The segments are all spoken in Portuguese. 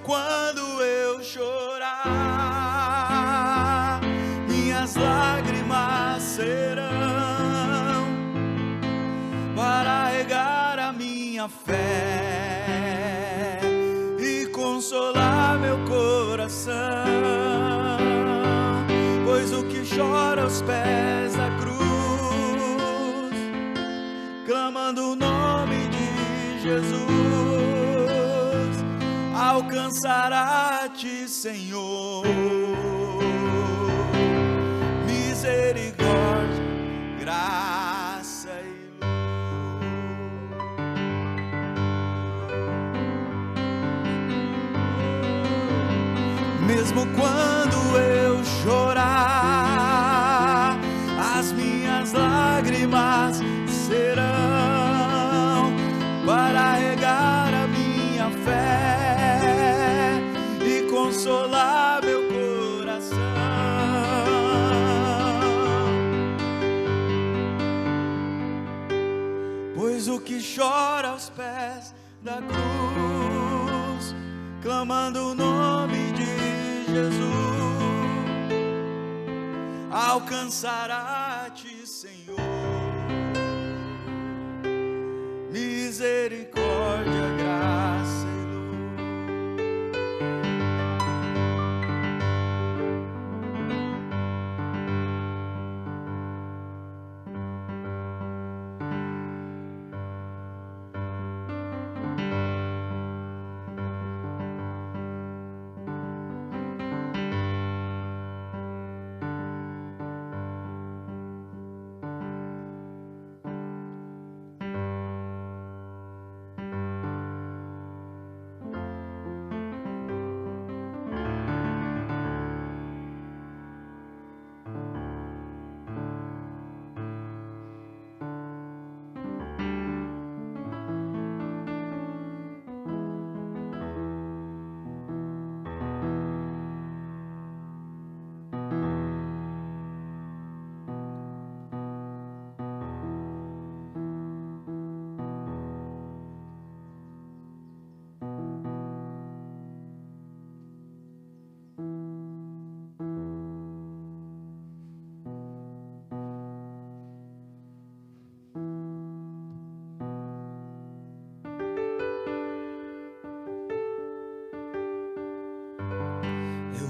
Quando eu chorar, minhas lágrimas serão para regar a minha fé e consolar meu coração, pois o que chora aos pés da cruz, clamando o nome de Jesus, alcançará-te, Senhor. Misericórdia, graça e luz. Mesmo quando eu chorar, as minhas lágrimas serão para regar a minha fé e consolar meu coração, pois o que chora aos pés da cruz, clamando o nome de Jesus, alcançará-te, Senhor. Misericórdia, graça e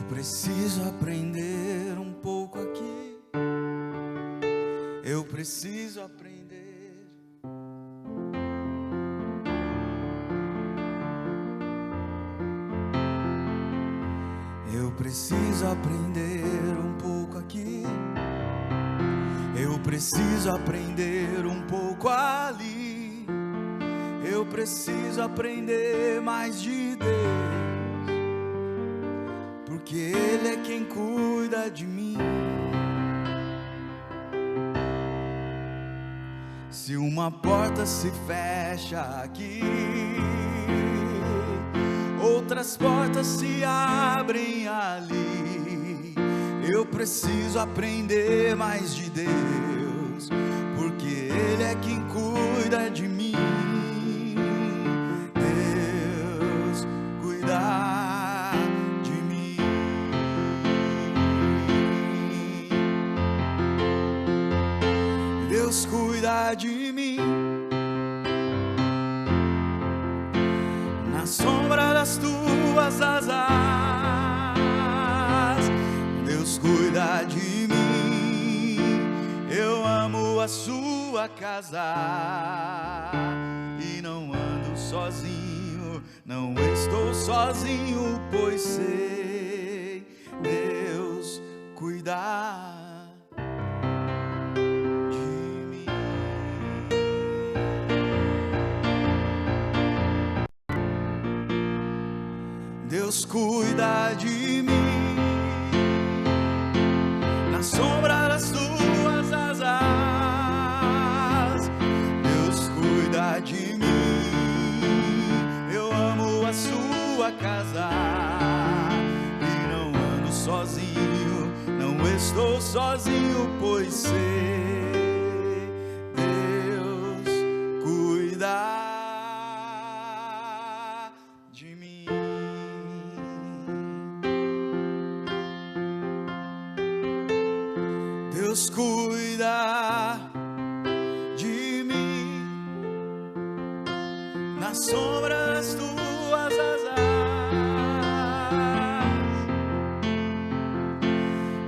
preciso aprender um pouco aqui. Eu preciso aprender. Eu preciso aprender um pouco aqui. Eu preciso aprender um pouco ali. Eu preciso aprender mais de Deus, porque Ele é quem cuida de mim. Se uma porta se fecha aqui, outras portas se abrem ali. Eu preciso aprender mais de Deus, porque Ele é quem cuida de mim. Deus cuida de mim. Deus cuida de mim. Na sombra das tuas asas, Deus cuida de mim. Eu amo a sua casa e não ando sozinho, não estou sozinho, pois sei Deus cuidar. Deus cuida de mim. Na sombra das tuas asas, Deus cuida de mim. Eu amo a sua casa e não ando sozinho, não estou sozinho, pois sei Deus cuida de mim. Deus cuida de mim na sombra das tuas asas.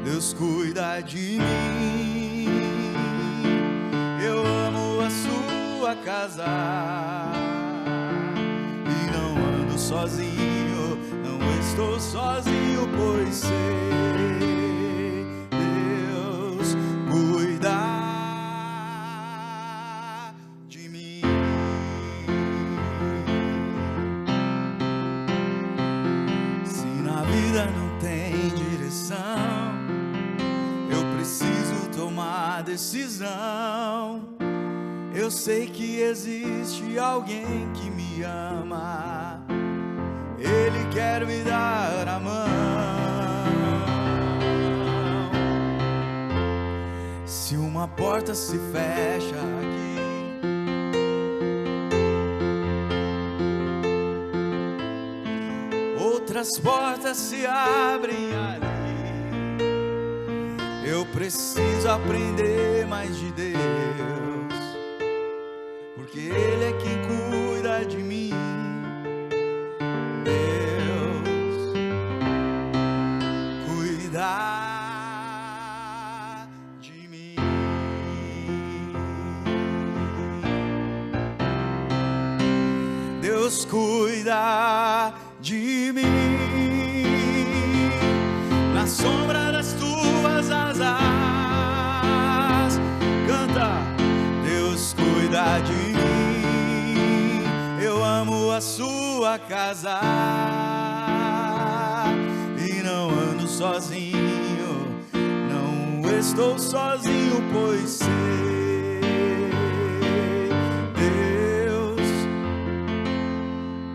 Deus cuida de mim. Eu amo a sua casa e não ando sozinho, não estou sozinho, pois sei. Decisão, eu sei que existe alguém que me ama, Ele quer me dar a mão. Se uma porta se fecha aqui, outras portas se abrem ali. Eu preciso aprender mais de Deus, porque Ele é quem cuida de mim. Deus cuida de mim. Deus cuida de mim na sombra das tuas asas. Canta. Deus cuida de mim. Eu amo a sua casa e não ando sozinho, não estou sozinho, pois sei. Deus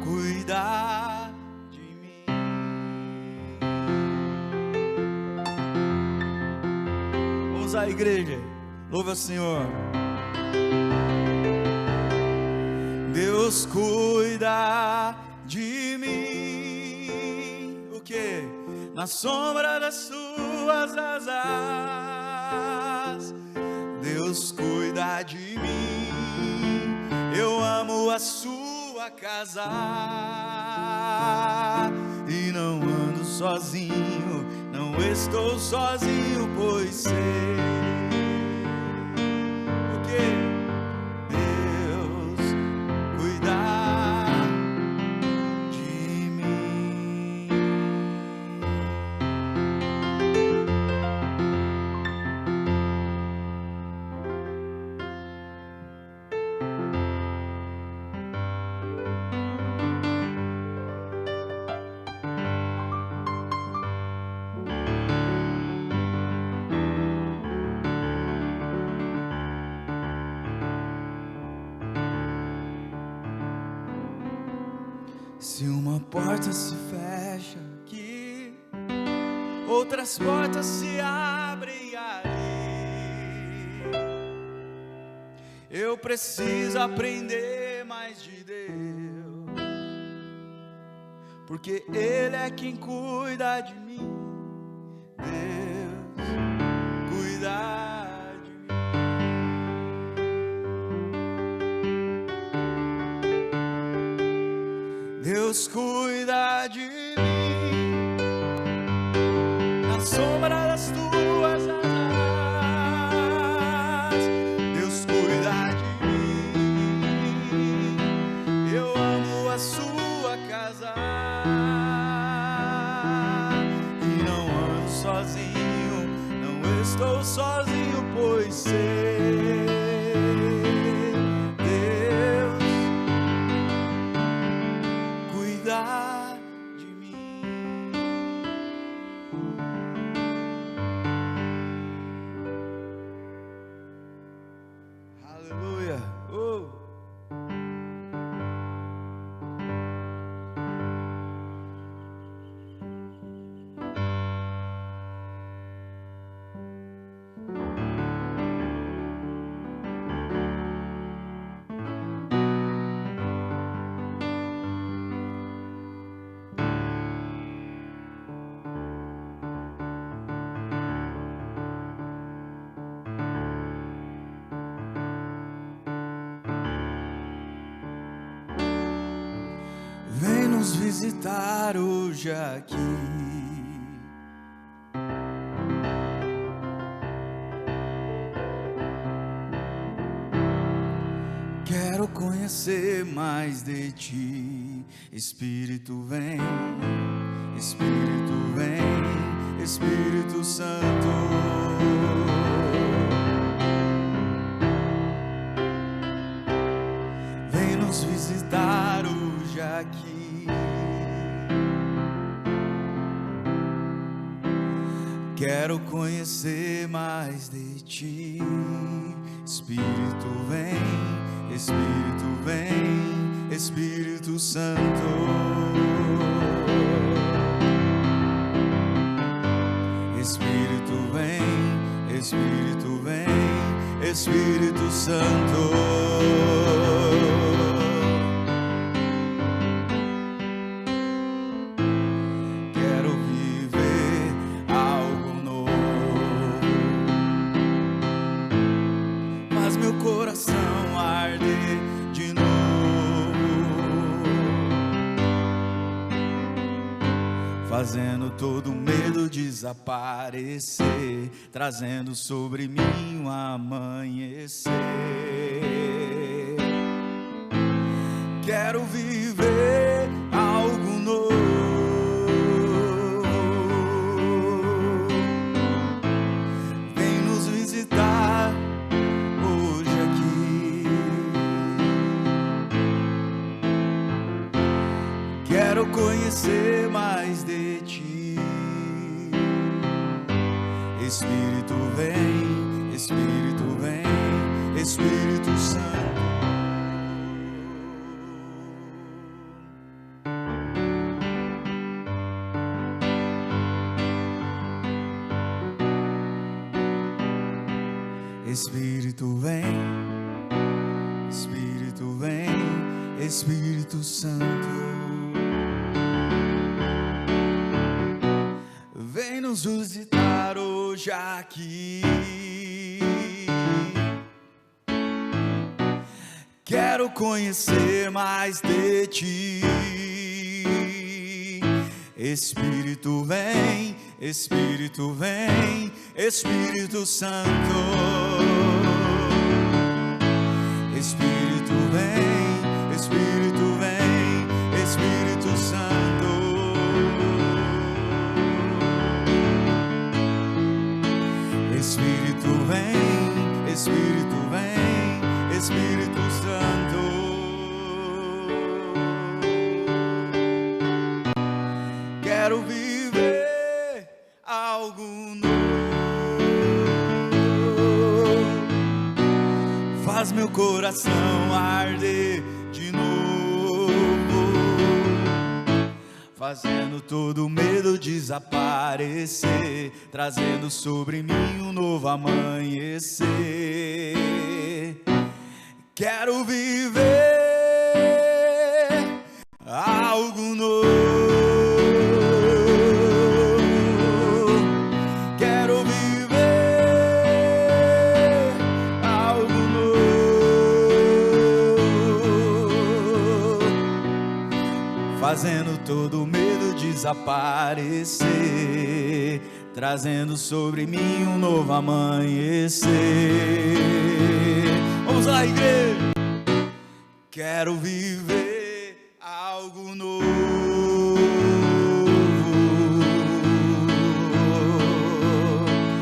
cuida de mim. Vamos à igreja, louva o Senhor. Deus cuida de mim. O que? Na sombra das suas asas. Deus cuida de mim. Eu amo a sua casa e não ando sozinho, não estou sozinho, pois sei. O que? Se uma porta se fecha aqui, outras portas se abrem ali. Eu preciso aprender mais de Deus, porque Ele é quem cuida de mim. Deus cuida de mim. Deus cuida de mim na sombra das tuas asas. Deus cuida de mim. Eu amo a sua casa e não ando sozinho, não estou sozinho, pois sei. De mim. Aleluia. nos visitar hoje aqui. Quero conhecer mais de ti. Espírito vem, Espírito vem, Espírito Santo. Vem nos visitar hoje aqui. Quero conhecer mais de ti. Espírito vem, Espírito vem, Espírito Santo. Espírito vem, Espírito vem, Espírito Santo. Fazendo todo medo desaparecer, trazendo sobre mim um amanhecer. Quero viver algo novo. Vem nos visitar hoje aqui. Quero conhecer mais de ti. Espírito vem, Espírito vem, Espírito Santo. Espírito vem, Espírito vem, Espírito Santo. Vem nos visitar hoje aqui. Quero conhecer mais de ti. Espírito vem, Espírito vem, Espírito Santo. Espírito vem, Espírito vem, Espírito Santo. Espírito vem, Espírito vem, Espírito Santo. Quero viver algo novo. Faz meu coração arder de novo, fazendo todo medo desaparecer, trazendo sobre mim um novo amanhecer. Quero viver algo novo. Quero viver algo novo, fazendo todo medo desaparecer, trazendo sobre mim um novo amanhecer. Vamos lá, igreja! Quero viver algo novo.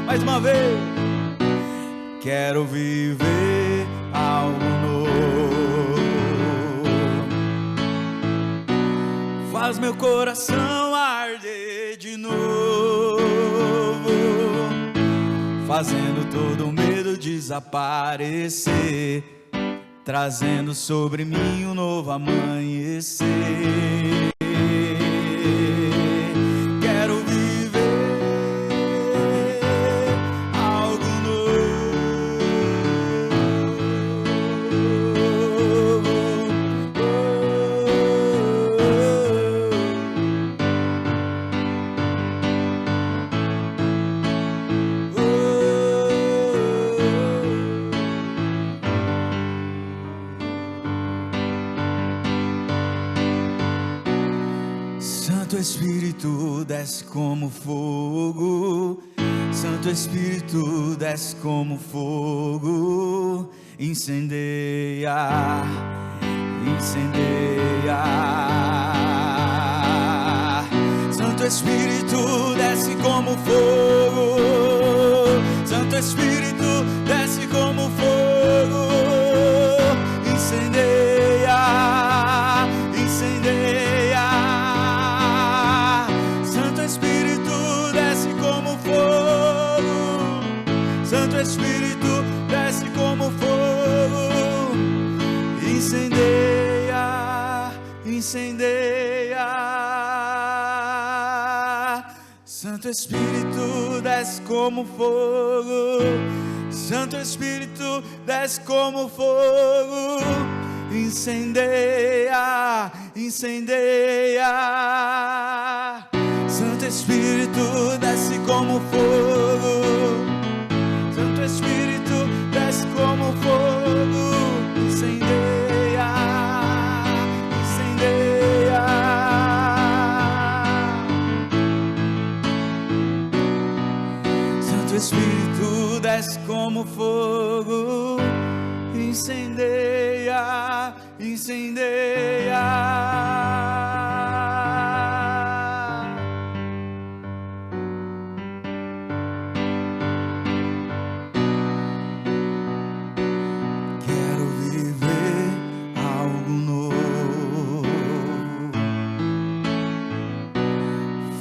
Mais uma vez. Quero viver algo novo. Faz meu coração arder de novo, fazendo todo medo desaparecer, trazendo sobre mim um novo amanhecer. Quero viver algo novo. Santo Espírito desce como fogo, Santo Espírito desce como fogo, incendeia, incendeia. Santo Espírito desce como fogo, Santo Espírito desce como fogo, incendeia, incendeia. Santo Espírito desce como fogo, Santo Espírito desce como fogo, incendeia, incendeia. Santo Espírito desce como fogo, Santo Espírito desce como fogo, incendeia, incendeia. Santo Espírito desce como fogo, Santo Espírito desce como fogo, incendeia, incendeia. Santo Espírito desce como fogo, incendeia, incendeia. Quero viver algo novo,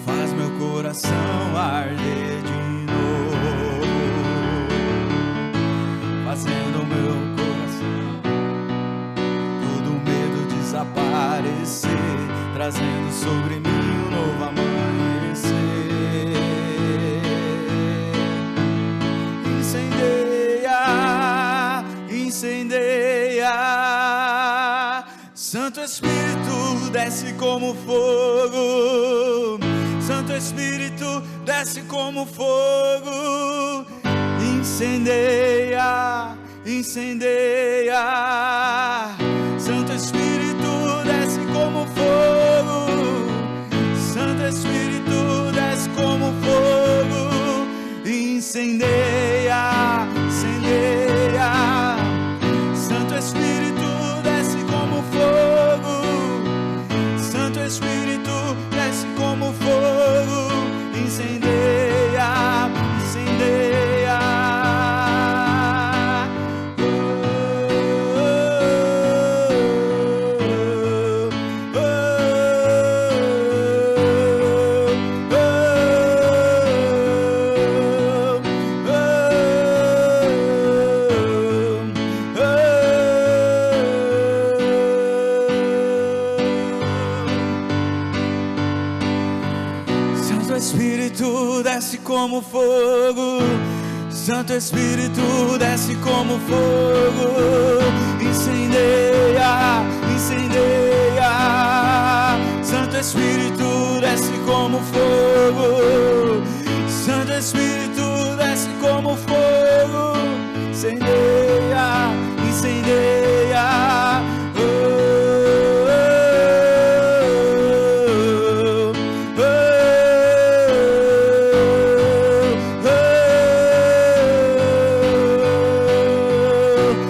faz meu coração arder de novo, fazendo meu coração todo medo desaparecer, trazendo sobre mim um novo amanhecer. Incendeia, incendeia. Santo Espírito desce como fogo, Santo Espírito desce como fogo, incendeia, incendeia. Santo Espírito desce como fogo, Santo Espírito desce como fogo, incendeia, incendeia. Santo Espírito desce como fogo, Santo Espírito desce como fogo, incendeia, incendeia. Santo Espírito desce como fogo, Santo Espírito desce como fogo, incendeia, incendeia. Santo Espírito desce como fogo, Santo Espírito desce como fogo, incendeia, incendeia.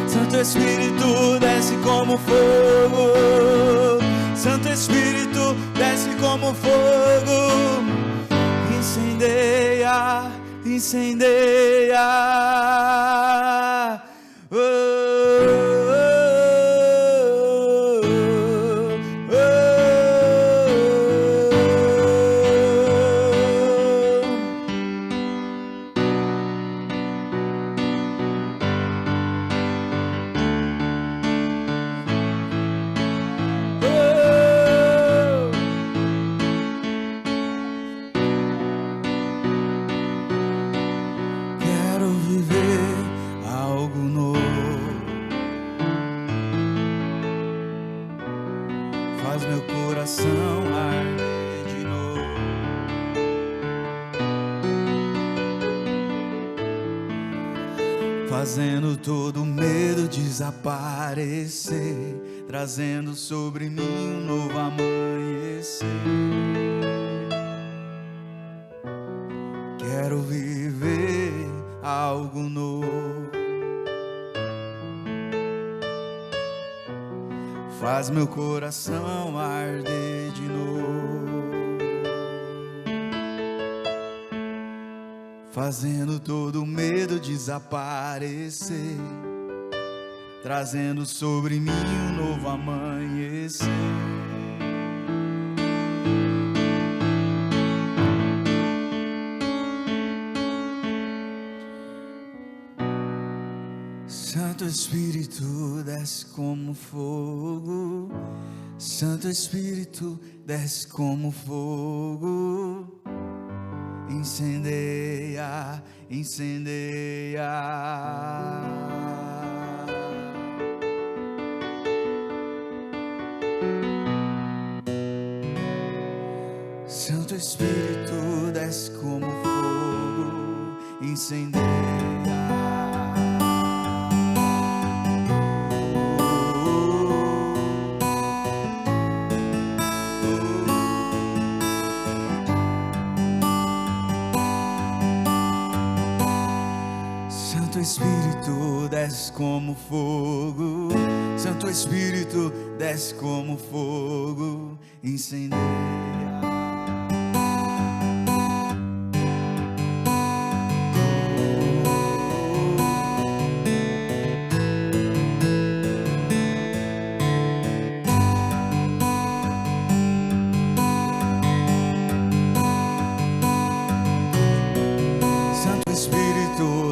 Santo Espírito desce como fogo, Santo Espírito desce como fogo, incendeia, incendeia. Oh, oh, quero viver algo novo, faz meu coração arder de novo, fazendo todo medo desaparecer, trazendo sobre mim um novo amanhecer. quero viver algo novo. Faz meu coração arder de novo, fazendo todo medo desaparecer, trazendo sobre mim um novo amanhecer. Santo Espírito, desce como fogo. Santo Espírito, desce como fogo. Incendeia, incendeia. Santo Espírito, desce como fogo. Incendeia. Santo Espírito, desce como fogo. Santo Espírito, desce como fogo. Incendeia.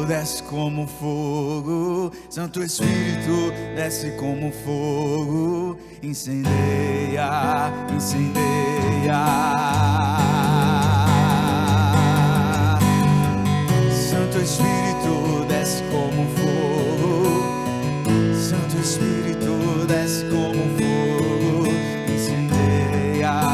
Desce como fogo, Santo Espírito, desce como fogo, incendeia, incendeia. Santo Espírito, desce como fogo, Santo Espírito, desce como fogo, incendeia.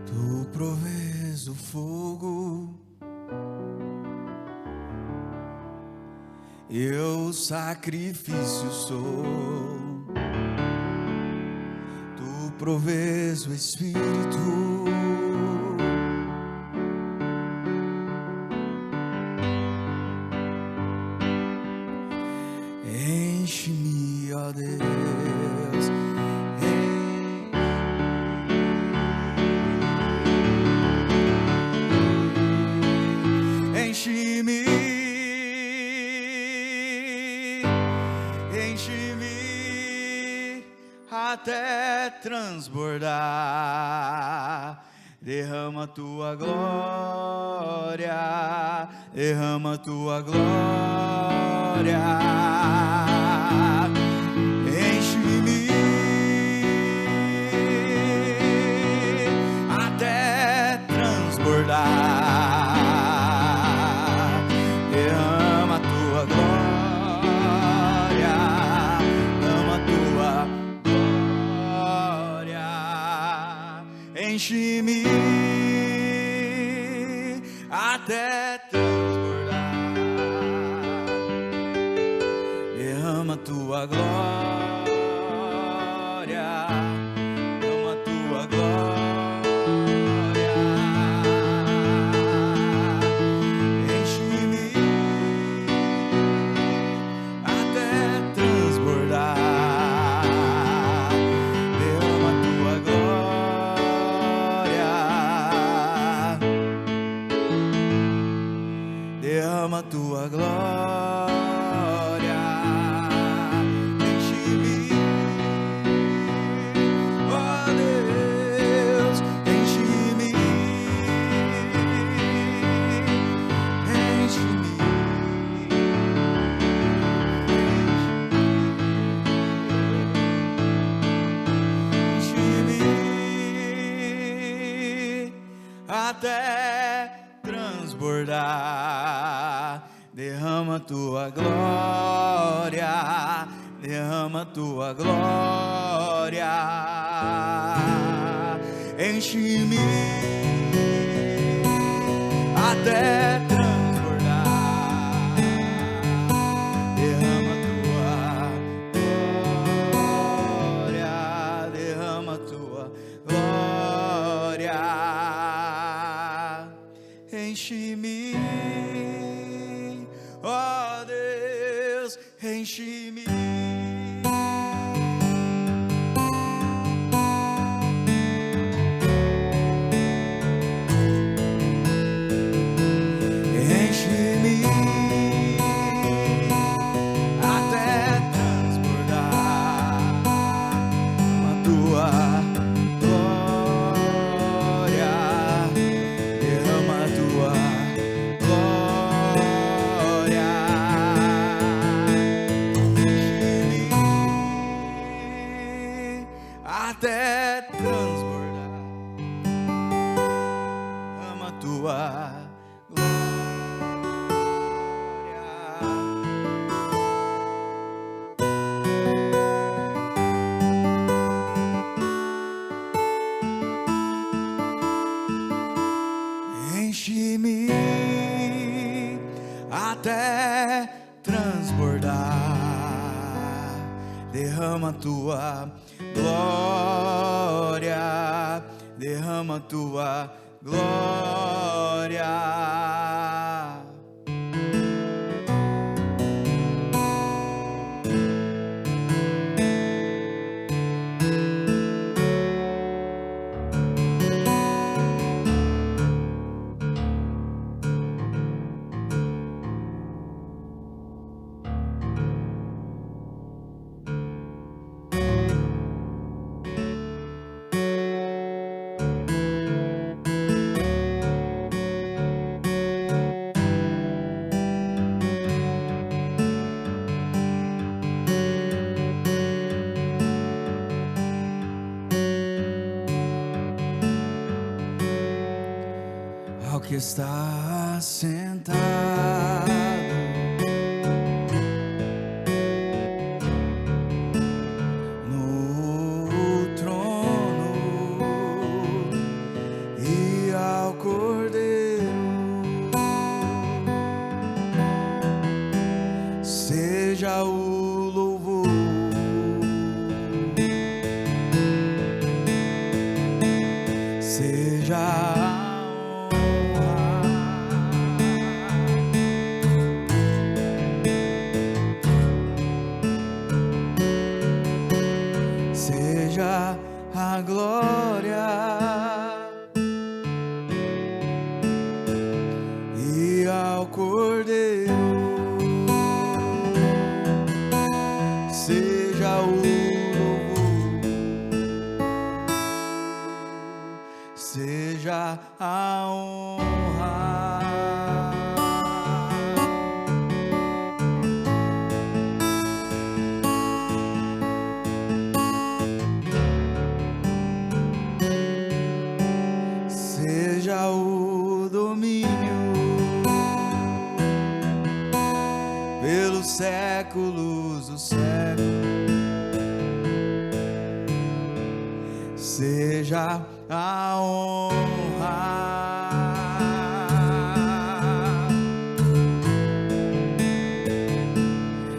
Tu provês o fogo, eu sacrifício sou. Tu provês o Espírito, enche-me, ó Deus. Enche-me, enche-me até transbordar. Derrama tua glória, derrama tua glória. Enche-me até transbordar. Derrama tua glória, derrama tua glória. Enche-me até transbordar. Derrama tua glória, derrama tua glória. Enche-me derrama tua glória. Enche-me, ó Deus, enche-me, enche-me. Até transbordar, derrama tua glória, derrama tua glória, enche-me até transbordar, derrama tua glória, derrama tua glória. Enche-me, ó Deus, enche-me. Enche-me até transbordar, a tua até transbordar, ama tua glória. Enche-me até transbordar, derrama tua glória, derrama tua glória. Ao que está sentado no trono e ao Cordeiro seja o louvor, seja a glória e ao Cordeiro seja o louvor, seja a honra. Seja o domínio pelos séculos dos séculos, seja a honra,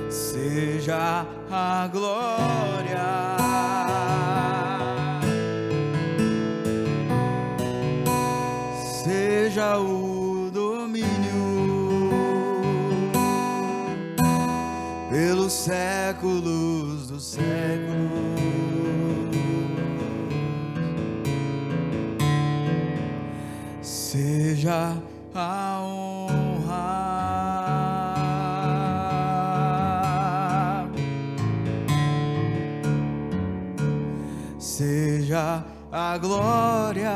seja a glória. Seja o domínio pelos séculos dos séculos, seja a honra. seja a glória.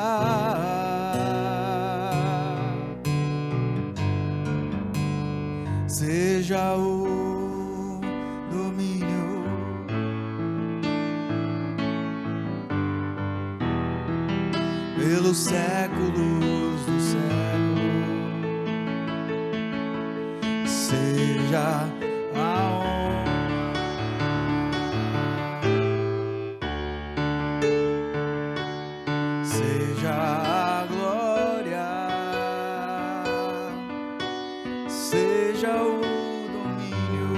Seja o domínio, pelos séculos dos séculos. Seja a honra, seja a glória, seja o domínio,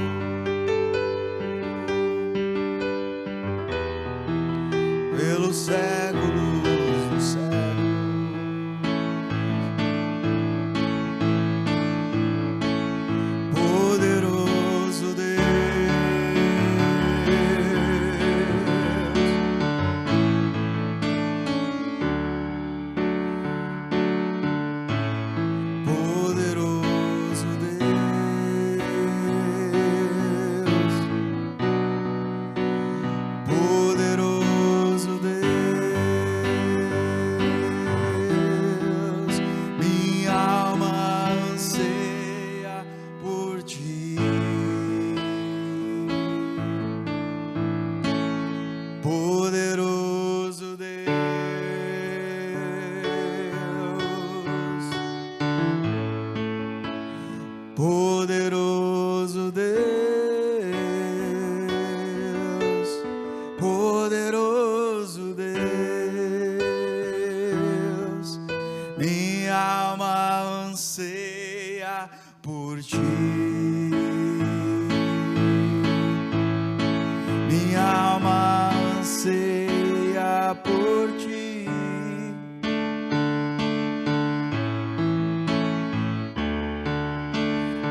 pelos séculos dos séculos. Poderoso Deus, minha alma anseia por ti. Poderoso Deus, poderoso Deus, poderoso Deus, minha alma anseia por ti. Minha alma anseia por ti.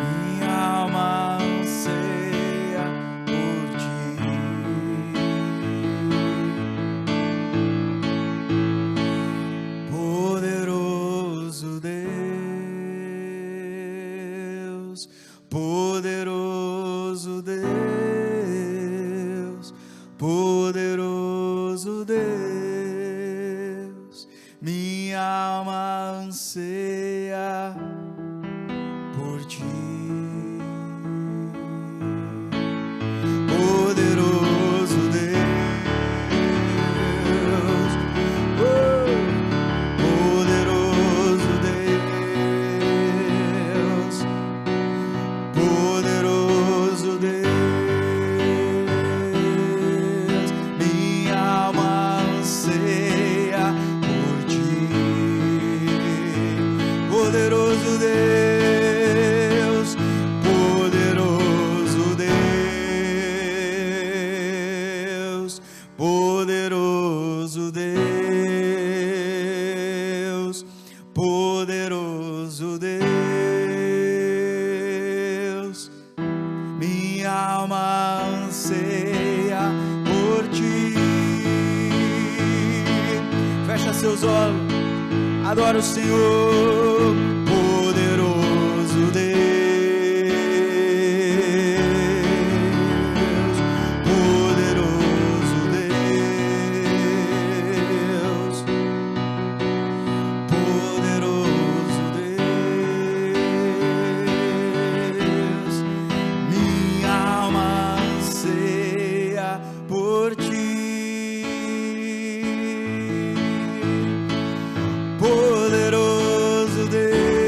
Minha alma anseia por ti. Poderoso Deus, poderoso Deus, poderoso Deus, minha alma anseia por ti. Poderoso Deus, poderoso Deus, poderoso Deus, minha alma anseia por ti. Poderoso Deus, poderoso Deus, poderoso Deus, poderoso Deus, minha alma anseia por ti. Fecha seus olhos, adora o Senhor. Poderoso Deus, poderoso Deus, poderoso Deus, minha alma anseia por ti. Poderoso Deus,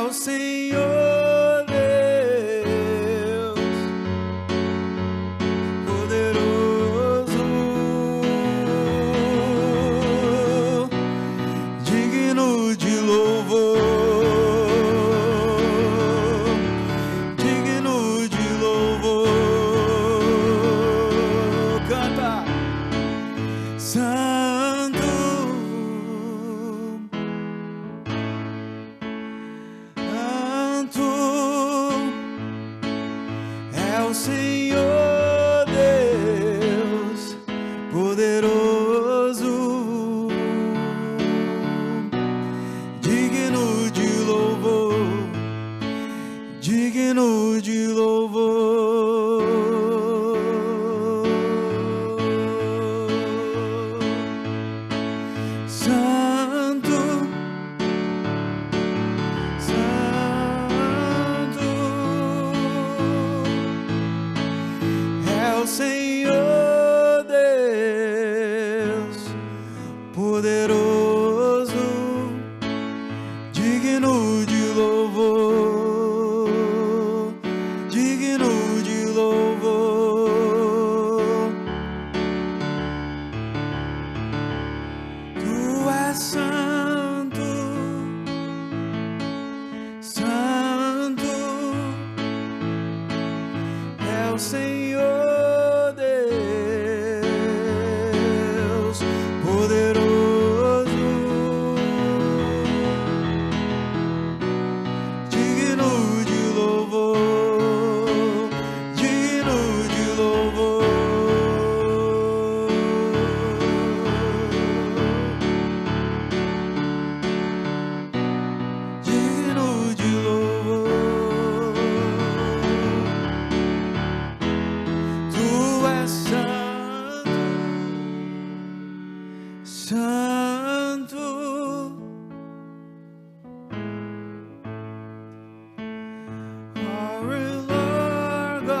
o Senhor Deus, poderoso, digno de louvor, digno de louvor. Canta. Santo, Santo é o Senhor Deus, poderoso, digno de louvor, digno de louvor. Santo, Santo é o Senhor Deus, poderoso, digno de louvor, digno de louvor. Tu és santo, santo é o Senhor Deus, poderoso, digno de louvor, digno de louvor. Digno de louvor, tu és santo, santo, our Lord God,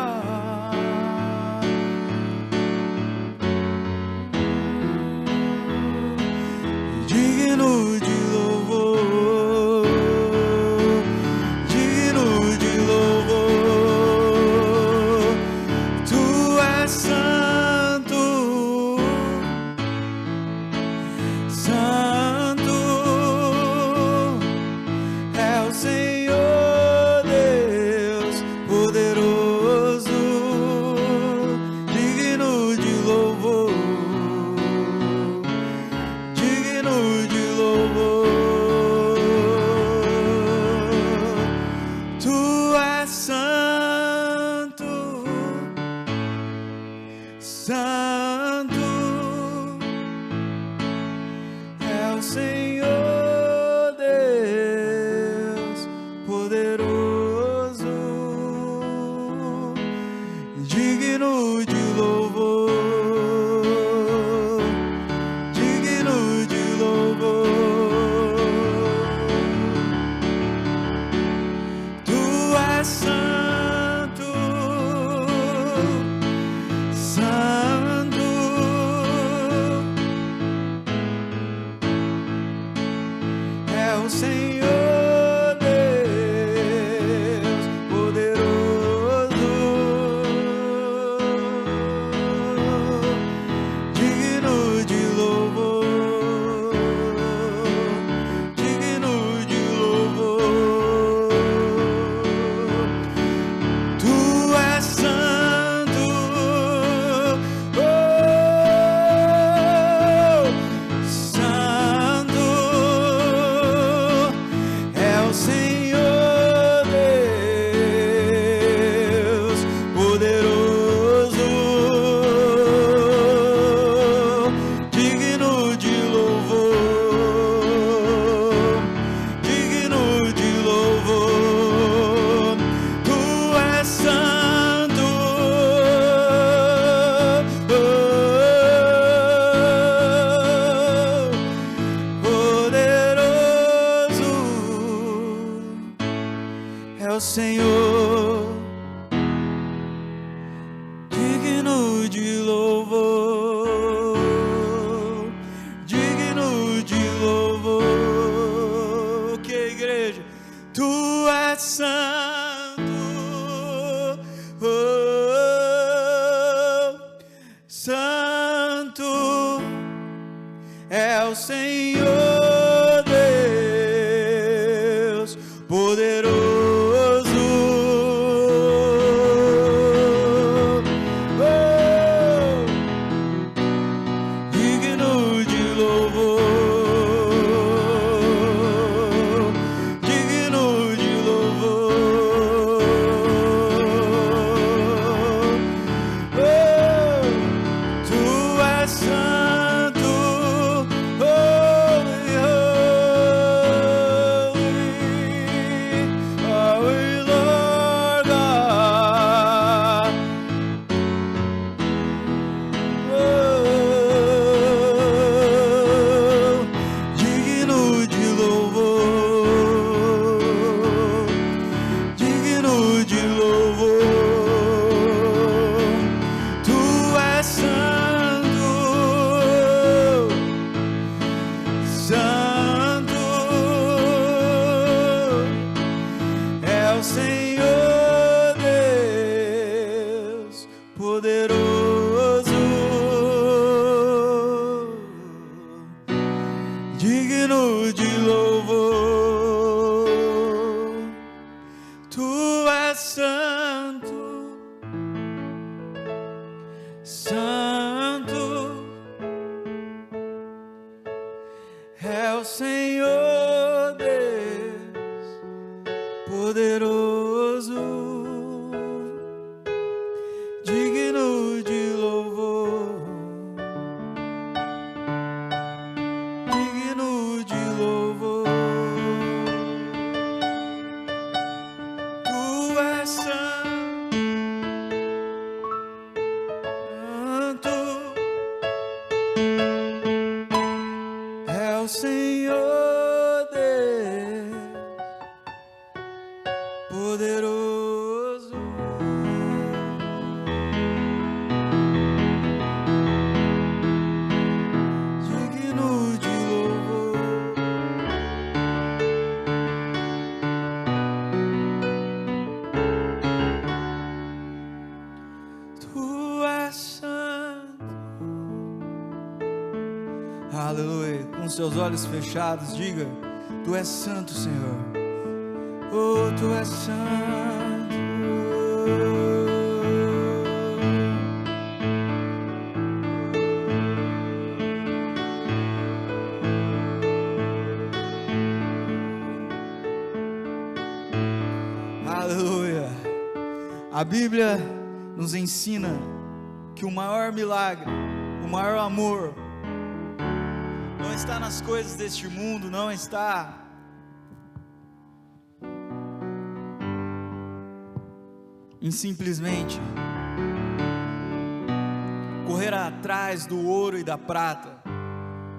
digno de louvor, digno de louvor. Tu és santo, santo é o Senhor Deus, poderoso, digno de louvor, digno de louvor. Tu és santo, santo é o Senhor Deus, poderoso, digno de louvor, digno de louvor. Tu és santo, santo é o Senhor Deus, poderoso, digno de louvor, digno de louvor. Tu és santo, oh, santo é o Senhor Deus, poderoso, digno de louvor, digno de louvor. Tu és santo, oh, poderoso é o Senhor, digno de louvor, digno de louvor. Que igreja, tu és santo, oh, santo é o Senhor Deus poderoso. Digno de louvor, tu és santo, santo é o Senhor Deus poderoso, digno de louvor. Senhor Deus poderoso, digno de louvor. Tu és santo. Aleluia. Com seus olhos fechados, diga: tu és santo, Senhor. Oh, tu és santo. Aleluia. A Bíblia nos ensina que o maior milagre, o maior amor, não está nas coisas deste mundo, não está em simplesmente correr atrás do ouro e da prata,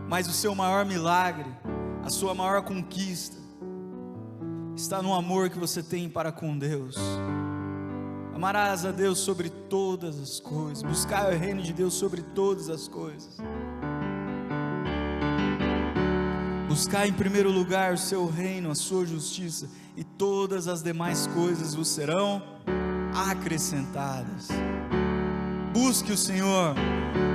mas o seu maior milagre, a sua maior conquista, está no amor que você tem para com Deus. Amarás a Deus sobre todas as coisas, buscar o reino de Deus sobre todas as coisas. Buscar em primeiro lugar o seu reino, a sua justiça, e todas as demais coisas vos serão acrescentadas. Busque o Senhor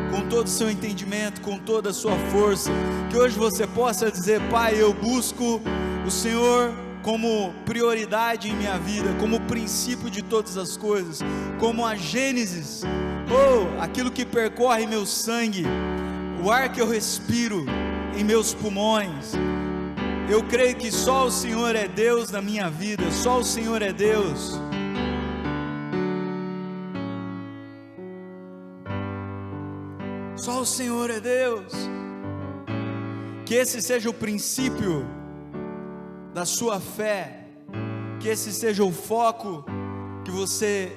com todo o seu entendimento, com toda a sua força, que hoje você possa dizer: Pai, eu busco o Senhor como prioridade em minha vida, como princípio de todas as coisas, como a Gênesis, aquilo que percorre meu sangue, o ar que eu respiro em meus pulmões. Eu creio que só o Senhor é Deus na minha vida, só o Senhor é Deus. Só o Senhor é Deus. Que esse seja o princípio da sua fé, que esse seja o foco que você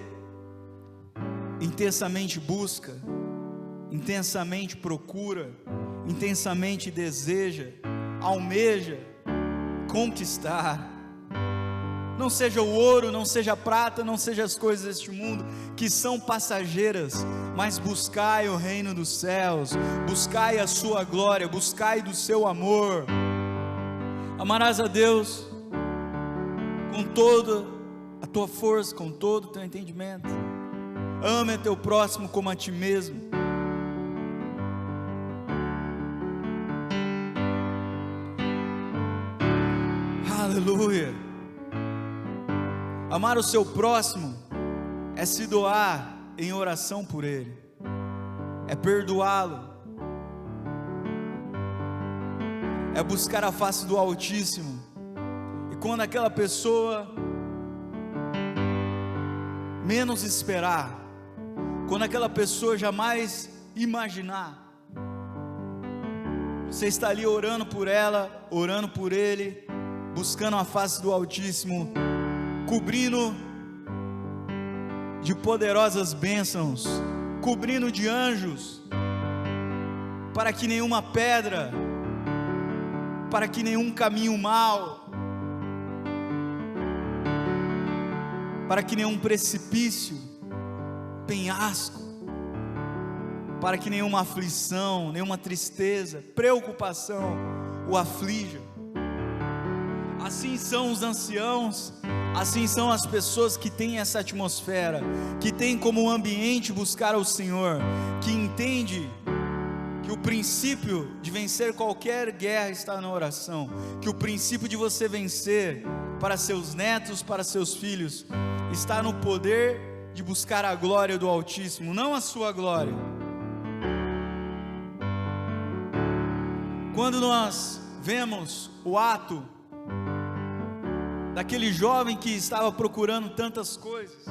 intensamente busca, intensamente procura, intensamente deseja, almeja conquistar. Não seja o ouro, não seja a prata, não seja as coisas deste mundo, que são passageiras, mas buscai o reino dos céus, buscai a sua glória, buscai do seu amor. Amarás a Deus com toda a tua força, com todo o teu entendimento. Ame o teu próximo como a ti mesmo. Aleluia. Amar o seu próximo é se doar em oração por ele, é perdoá-lo, é buscar a face do Altíssimo. E quando aquela pessoa menos esperar, quando aquela pessoa jamais imaginar, você está ali orando por ela, orando por ele, buscando a face do Altíssimo, cobrindo de poderosas bênçãos, cobrindo de anjos, para que nenhuma pedra, para que nenhum caminho mau, para que nenhum precipício, penhasco, para que nenhuma aflição, nenhuma tristeza, preocupação o aflija. Assim são os anciãos, assim são as pessoas que têm essa atmosfera, que têm como ambiente buscar ao Senhor, que entende que o princípio de vencer qualquer guerra está na oração, que o princípio de você vencer para seus netos, para seus filhos, está no poder de buscar a glória do Altíssimo, não a sua glória. Quando nós vemos o ato daquele jovem que estava procurando tantas coisas,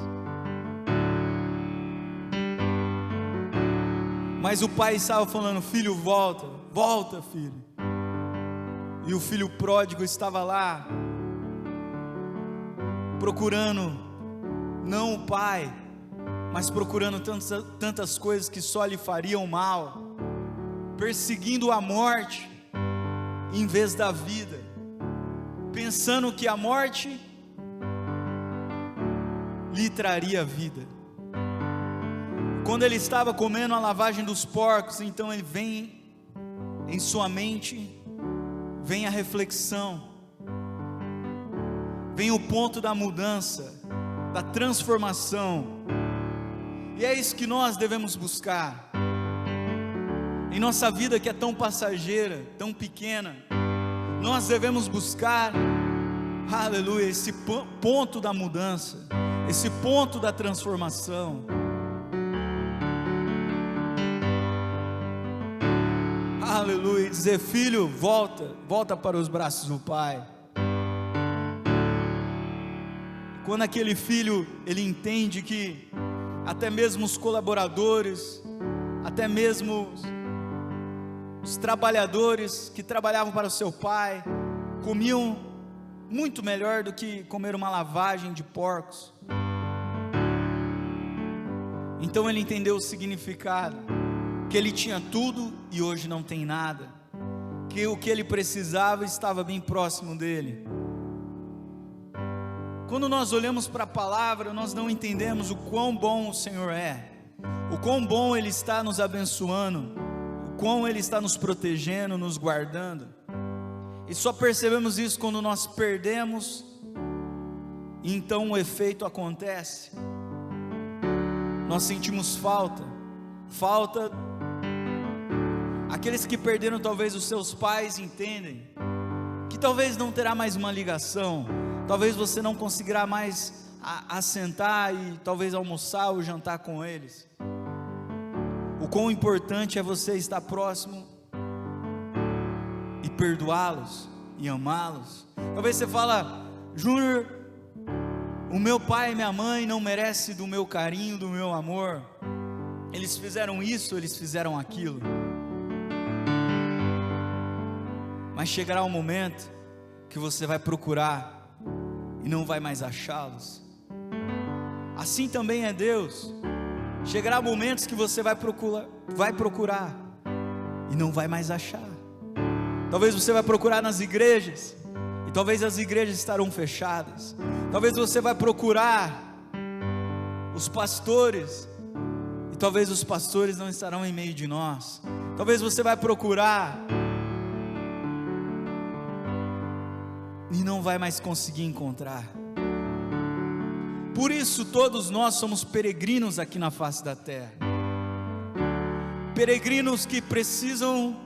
mas o pai estava falando: filho, volta, volta, filho. E o filho pródigo estava lá, procurando, não o pai, mas procurando tantas coisas que só lhe fariam mal, perseguindo a morte, em vez da vida, pensando que a morte lhe traria vida. Quando ele estava comendo a lavagem dos porcos, então ele vem em sua mente, vem a reflexão, vem o ponto da mudança, da transformação, e é isso que nós devemos buscar em nossa vida, que é tão passageira, tão pequena. Nós devemos buscar, aleluia, esse ponto da mudança, esse ponto da transformação. Aleluia, dizer: filho, volta, volta para os braços do pai. Quando aquele filho, ele entende que até mesmo os colaboradores, até mesmo os trabalhadores que trabalhavam para o seu pai, comiam muito melhor do que comer uma lavagem de porcos. Então ele entendeu o significado, que ele tinha tudo e hoje não tem nada, que o que ele precisava estava bem próximo dele. Quando nós olhamos para a palavra, nós não entendemos o quão bom o Senhor é, o quão bom Ele está nos abençoando, o quão Ele está nos protegendo, nos guardando. E só percebemos isso quando nós perdemos, e então o efeito acontece. Nós sentimos falta. Aqueles que perderam talvez os seus pais entendem que talvez não terá mais uma ligação, talvez você não conseguirá mais assentar e talvez almoçar ou jantar com eles. O quão importante é você estar próximo e perdoá-los e amá-los. Talvez você fala: Júnior, o meu pai e minha mãe não merecem do meu carinho, do meu amor. Eles fizeram isso, eles fizeram aquilo. Mas chegará um momento que você vai procurar e não vai mais achá-los. Assim também é Deus. Chegará momentos que você vai procurar e não vai mais achar. Talvez você vai procurar nas igrejas e talvez as igrejas estarão fechadas. Talvez você vai procurar os pastores e talvez os pastores não estarão em meio de nós. Talvez você vai procurar e não vai mais conseguir encontrar. Por isso todos nós somos peregrinos aqui na face da terra, peregrinos que precisam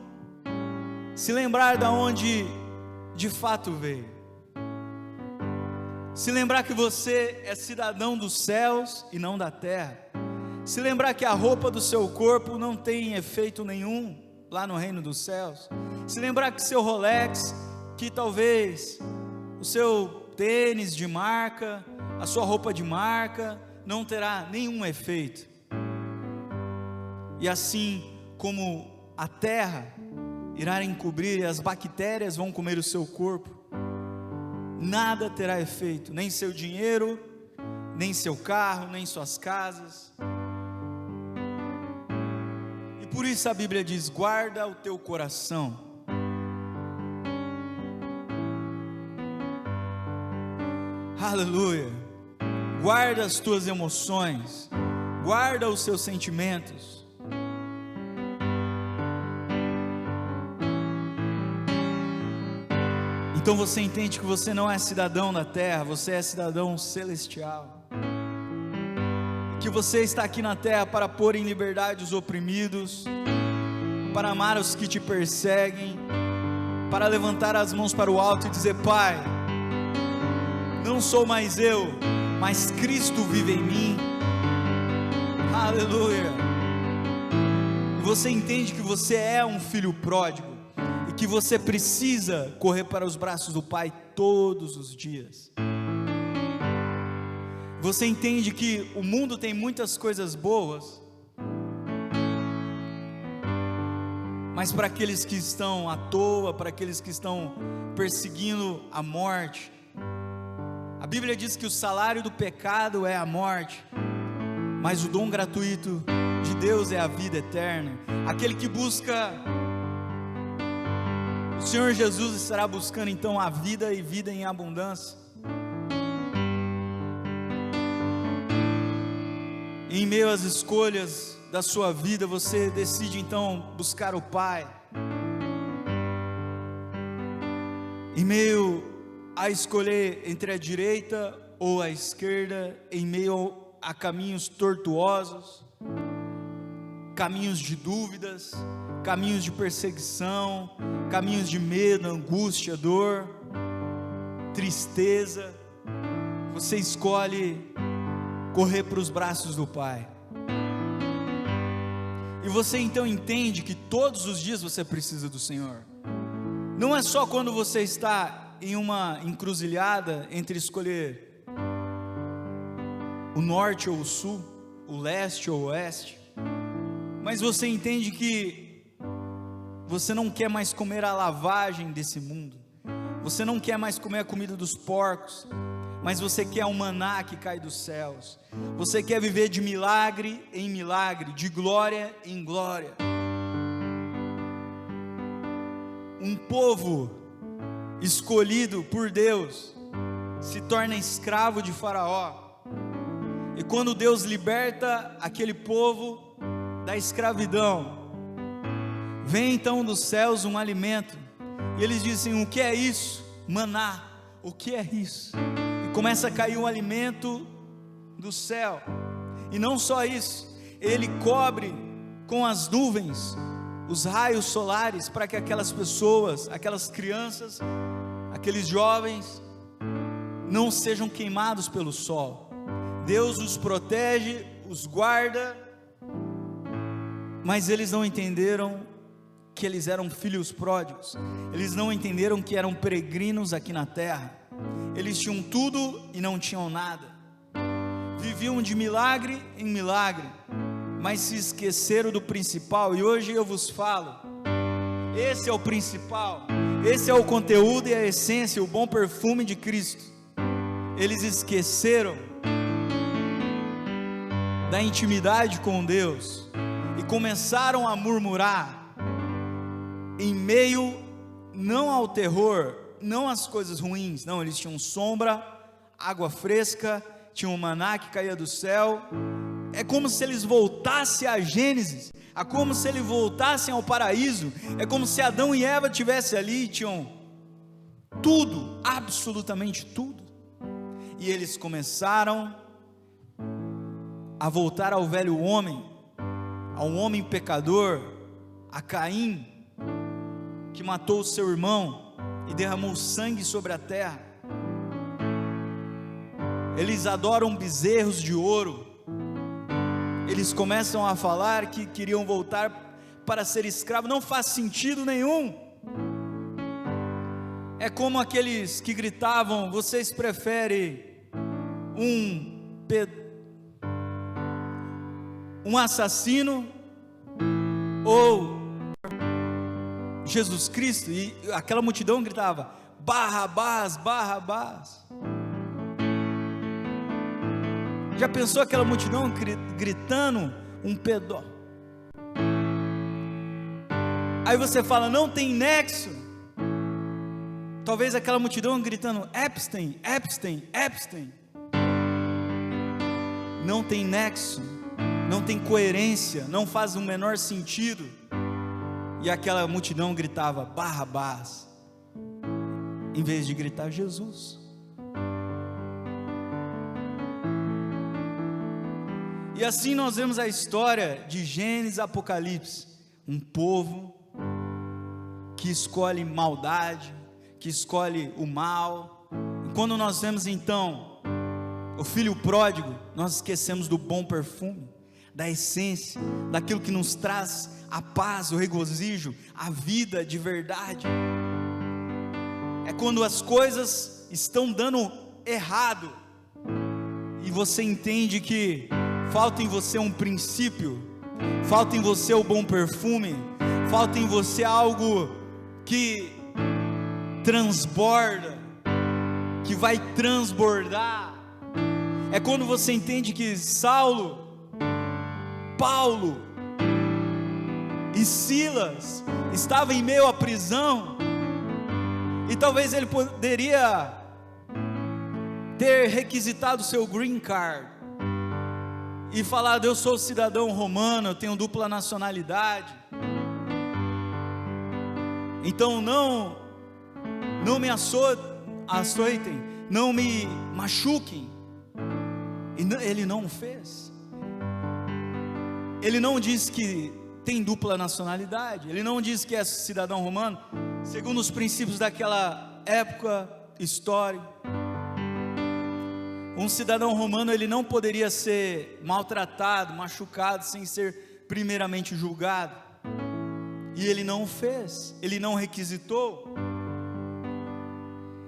se lembrar de onde de fato veio, se lembrar que você é cidadão dos céus e não da terra, se lembrar que a roupa do seu corpo não tem efeito nenhum lá no reino dos céus, se lembrar que seu Rolex, que talvez o seu tênis de marca, a sua roupa de marca, não terá nenhum efeito. E assim como a terra irá encobrir e as bactérias vão comer o seu corpo, nada terá efeito, nem seu dinheiro, nem seu carro, nem suas casas. E por isso a Bíblia diz: guarda o teu coração. Aleluia. Guarda as tuas emoções, guarda os seus sentimentos. Então você entende que você não é cidadão da terra, você é cidadão celestial, que você está aqui na terra para pôr em liberdade os oprimidos, para amar os que te perseguem, para levantar as mãos para o alto e dizer: Pai, não sou mais eu, mas Cristo vive em mim. Aleluia. Você entende que você é um filho pródigo e que você precisa correr para os braços do Pai todos os dias. Você entende que o mundo tem muitas coisas boas, mas para aqueles que estão à toa, para aqueles que estão perseguindo a morte, a Bíblia diz que o salário do pecado é a morte, mas o dom gratuito de Deus é a vida eterna. Aquele que busca o Senhor Jesus estará buscando então a vida e vida em abundância. Em meio às escolhas da sua vida, você decide então buscar o Pai. Em meio a escolher entre a direita ou a esquerda, em meio a caminhos tortuosos, caminhos de dúvidas, caminhos de perseguição, caminhos de medo, angústia, dor, tristeza, você escolhe correr para os braços do Pai. E você então entende que todos os dias você precisa do Senhor. Não é só quando você está em uma encruzilhada entre escolher o norte ou o sul, o leste ou o oeste, mas você entende que você não quer mais comer a lavagem desse mundo, você não quer mais comer a comida dos porcos, mas você quer um maná que cai dos céus, você quer viver de milagre em milagre, de glória em glória. Um povo escolhido por Deus se torna escravo de Faraó, e quando Deus liberta aquele povo da escravidão, vem então dos céus um alimento, e eles dizem: o que é isso? Maná. O que é isso? E começa a cair um alimento do céu, e não só isso, ele cobre com as nuvens os raios solares, para que aquelas pessoas, aquelas crianças, aqueles jovens não sejam queimados pelo sol. Deus os protege, os guarda, mas eles não entenderam que eles eram filhos pródigos, eles não entenderam que eram peregrinos aqui na terra. Eles tinham tudo e não tinham nada, viviam de milagre em milagre, mas se esqueceram do principal. E hoje eu vos falo, esse é o principal, esse é o conteúdo e a essência, o bom perfume de Cristo. Eles esqueceram da intimidade com Deus e começaram a murmurar em meio não ao terror, não às coisas ruins, não, eles tinham sombra, água fresca, tinham um maná que caía do céu. É como se eles voltassem a Gênesis, é como se eles voltassem ao paraíso, é como se Adão e Eva estivessem ali e tinham tudo, absolutamente tudo. E eles começaram a voltar ao velho homem, ao homem pecador, a Caim, que matou o seu irmão e derramou sangue sobre a terra. Eles adoram bezerros de ouro. Eles começam a falar que queriam voltar para ser escravo. Não faz sentido nenhum. É como aqueles que gritavam: vocês preferem um assassino ou Jesus Cristo? E aquela multidão gritava: Barrabás, Barrabás. Já pensou aquela multidão gritando um pedó? Aí você fala: não tem nexo. Talvez aquela multidão gritando Epstein, Epstein, Epstein. Não tem nexo, não tem coerência, não faz o menor sentido. E aquela multidão gritava Barrabás, em vez de gritar Jesus. E assim nós vemos a história de Gênesis a Apocalipse. Um povo que escolhe maldade, que escolhe o mal. E quando nós vemos então o filho pródigo, nós esquecemos do bom perfume, da essência, daquilo que nos traz a paz, o regozijo, a vida de verdade. É quando as coisas estão dando errado e você entende que falta em você um princípio, falta em você o bom perfume, falta em você algo que transborda, que vai transbordar. É quando você entende que Saulo, Paulo e Silas estavam em meio à prisão, e talvez ele poderia ter requisitado seu green card e falado: eu sou cidadão romano, eu tenho dupla nacionalidade, então não me açoitem, não me machuquem. E ele não o fez. Ele não diz que tem dupla nacionalidade, ele não diz que é cidadão romano, segundo os princípios daquela época histórica. Um cidadão romano, ele não poderia ser maltratado, machucado, sem ser primeiramente julgado. E ele não o fez, ele não requisitou.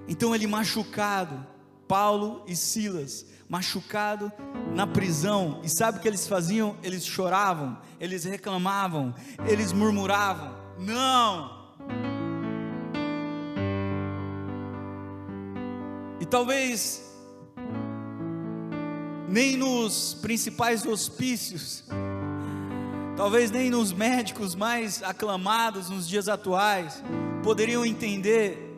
Então ele machucado, Paulo e Silas, machucado na prisão, e sabe o que eles faziam? Eles choravam, eles reclamavam, eles murmuravam. Não! E talvez nem nos principais hospícios, talvez nem nos médicos mais aclamados nos dias atuais, poderiam entender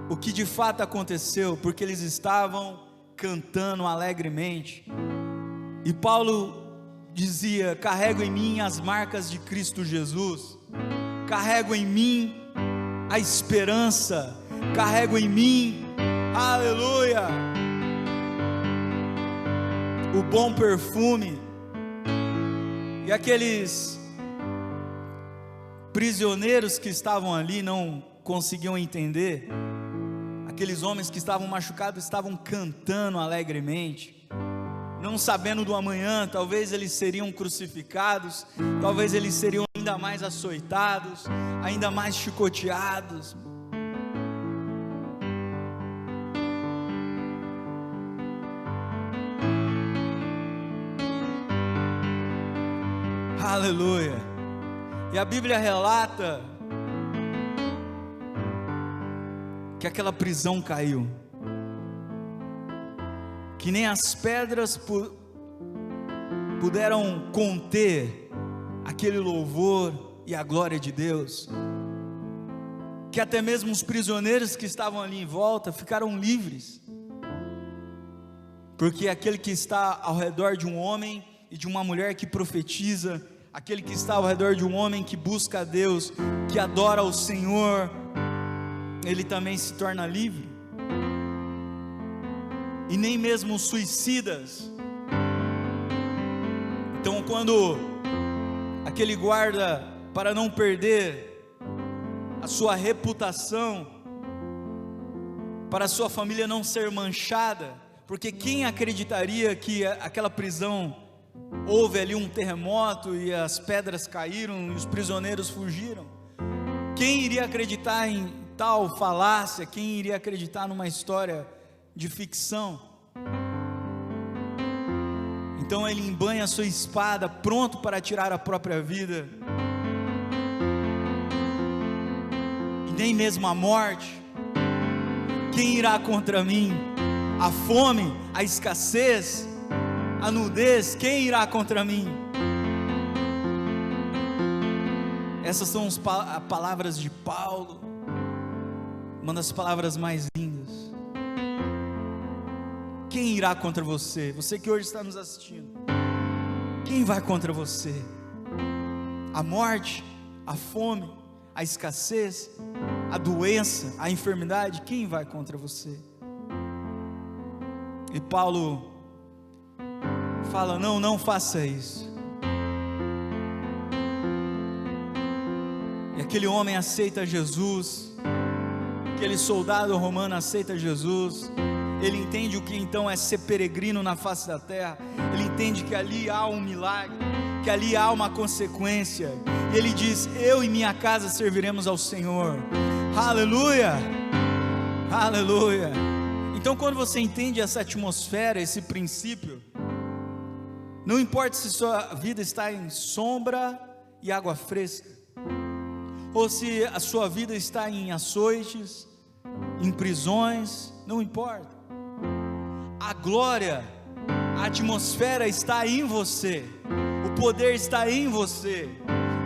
o que de fato aconteceu, porque eles estavam cantando alegremente. E Paulo dizia: carrego em mim as marcas de Cristo Jesus, carrego em mim a esperança, carrego em mim, aleluia, o bom perfume. E aqueles prisioneiros que estavam ali não conseguiam entender. Aqueles homens que estavam machucados estavam cantando alegremente, não sabendo do amanhã. Talvez eles seriam crucificados, talvez eles seriam ainda mais açoitados, ainda mais chicoteados. Aleluia. E a Bíblia relata que aquela prisão caiu, que nem as pedras puderam conter aquele louvor e a glória de Deus, que até mesmo os prisioneiros que estavam ali em volta ficaram livres, porque aquele que está ao redor de um homem e de uma mulher que profetiza, aquele que está ao redor de um homem que busca a Deus, que adora o Senhor, ele também se torna livre. E nem mesmo os suicidas Então, quando aquele guarda, para não perder a sua reputação, para a sua família não ser manchada, porque quem acreditaria que aquela prisão houve ali um terremoto e as pedras caíram e os prisioneiros fugiram? Quem iria acreditar em tal falácia? Quem iria acreditar numa história de ficção? Então ele embanha a sua espada, pronto para tirar a própria vida, e nem mesmo a morte. Quem irá contra mim? A fome, a escassez, a nudez, quem irá contra mim? Essas são as palavras de Paulo, uma das palavras mais lindas. Quem irá contra você? Você que hoje está nos assistindo, quem vai contra você? A morte, a fome, a escassez, a doença, a enfermidade, quem vai contra você? E Paulo fala: não faça isso. E aquele homem aceita Jesus, aquele soldado romano aceita Jesus. Ele entende o que então é ser peregrino na face da terra. Ele entende que ali há um milagre, que ali há uma consequência. E ele diz: eu e minha casa serviremos ao Senhor. Aleluia, aleluia. Então, quando você entende essa atmosfera, esse princípio, não importa se sua vida está em sombra e água fresca, ou se a sua vida está em açoites, em prisões, não importa. A glória, a atmosfera está em você, o poder está em você.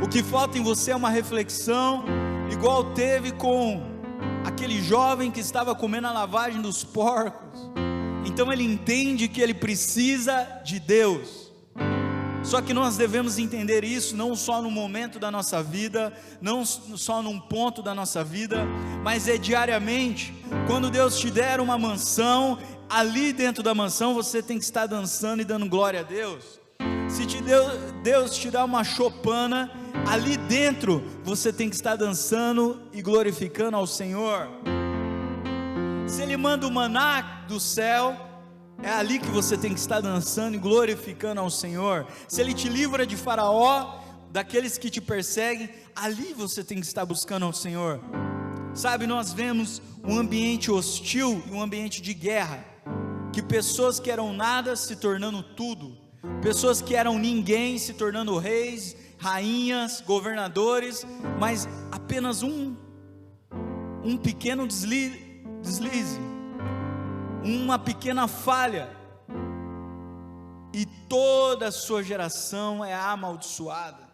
O que falta em você é uma reflexão, igual teve com aquele jovem que estava comendo a lavagem dos porcos. Então ele entende que ele precisa de Deus. Só que nós devemos entender isso não só no momento da nossa vida, não só num ponto da nossa vida, mas é diariamente. Quando Deus te der uma mansão, ali dentro da mansão você tem que estar dançando e dando glória a Deus. Se Deus te dá uma choupana, ali dentro você tem que estar dançando e glorificando ao Senhor. Se Ele manda o maná do céu, é ali que você tem que estar dançando e glorificando ao Senhor. Se Ele te livra de Faraó, daqueles que te perseguem, ali você tem que estar buscando ao Senhor. Sabe, nós vemos um ambiente hostil e um ambiente de guerra, que pessoas que eram nada se tornando tudo, pessoas que eram ninguém se tornando reis, rainhas, governadores, mas apenas um pequeno deslize, uma pequena falha, e toda a sua geração é amaldiçoada.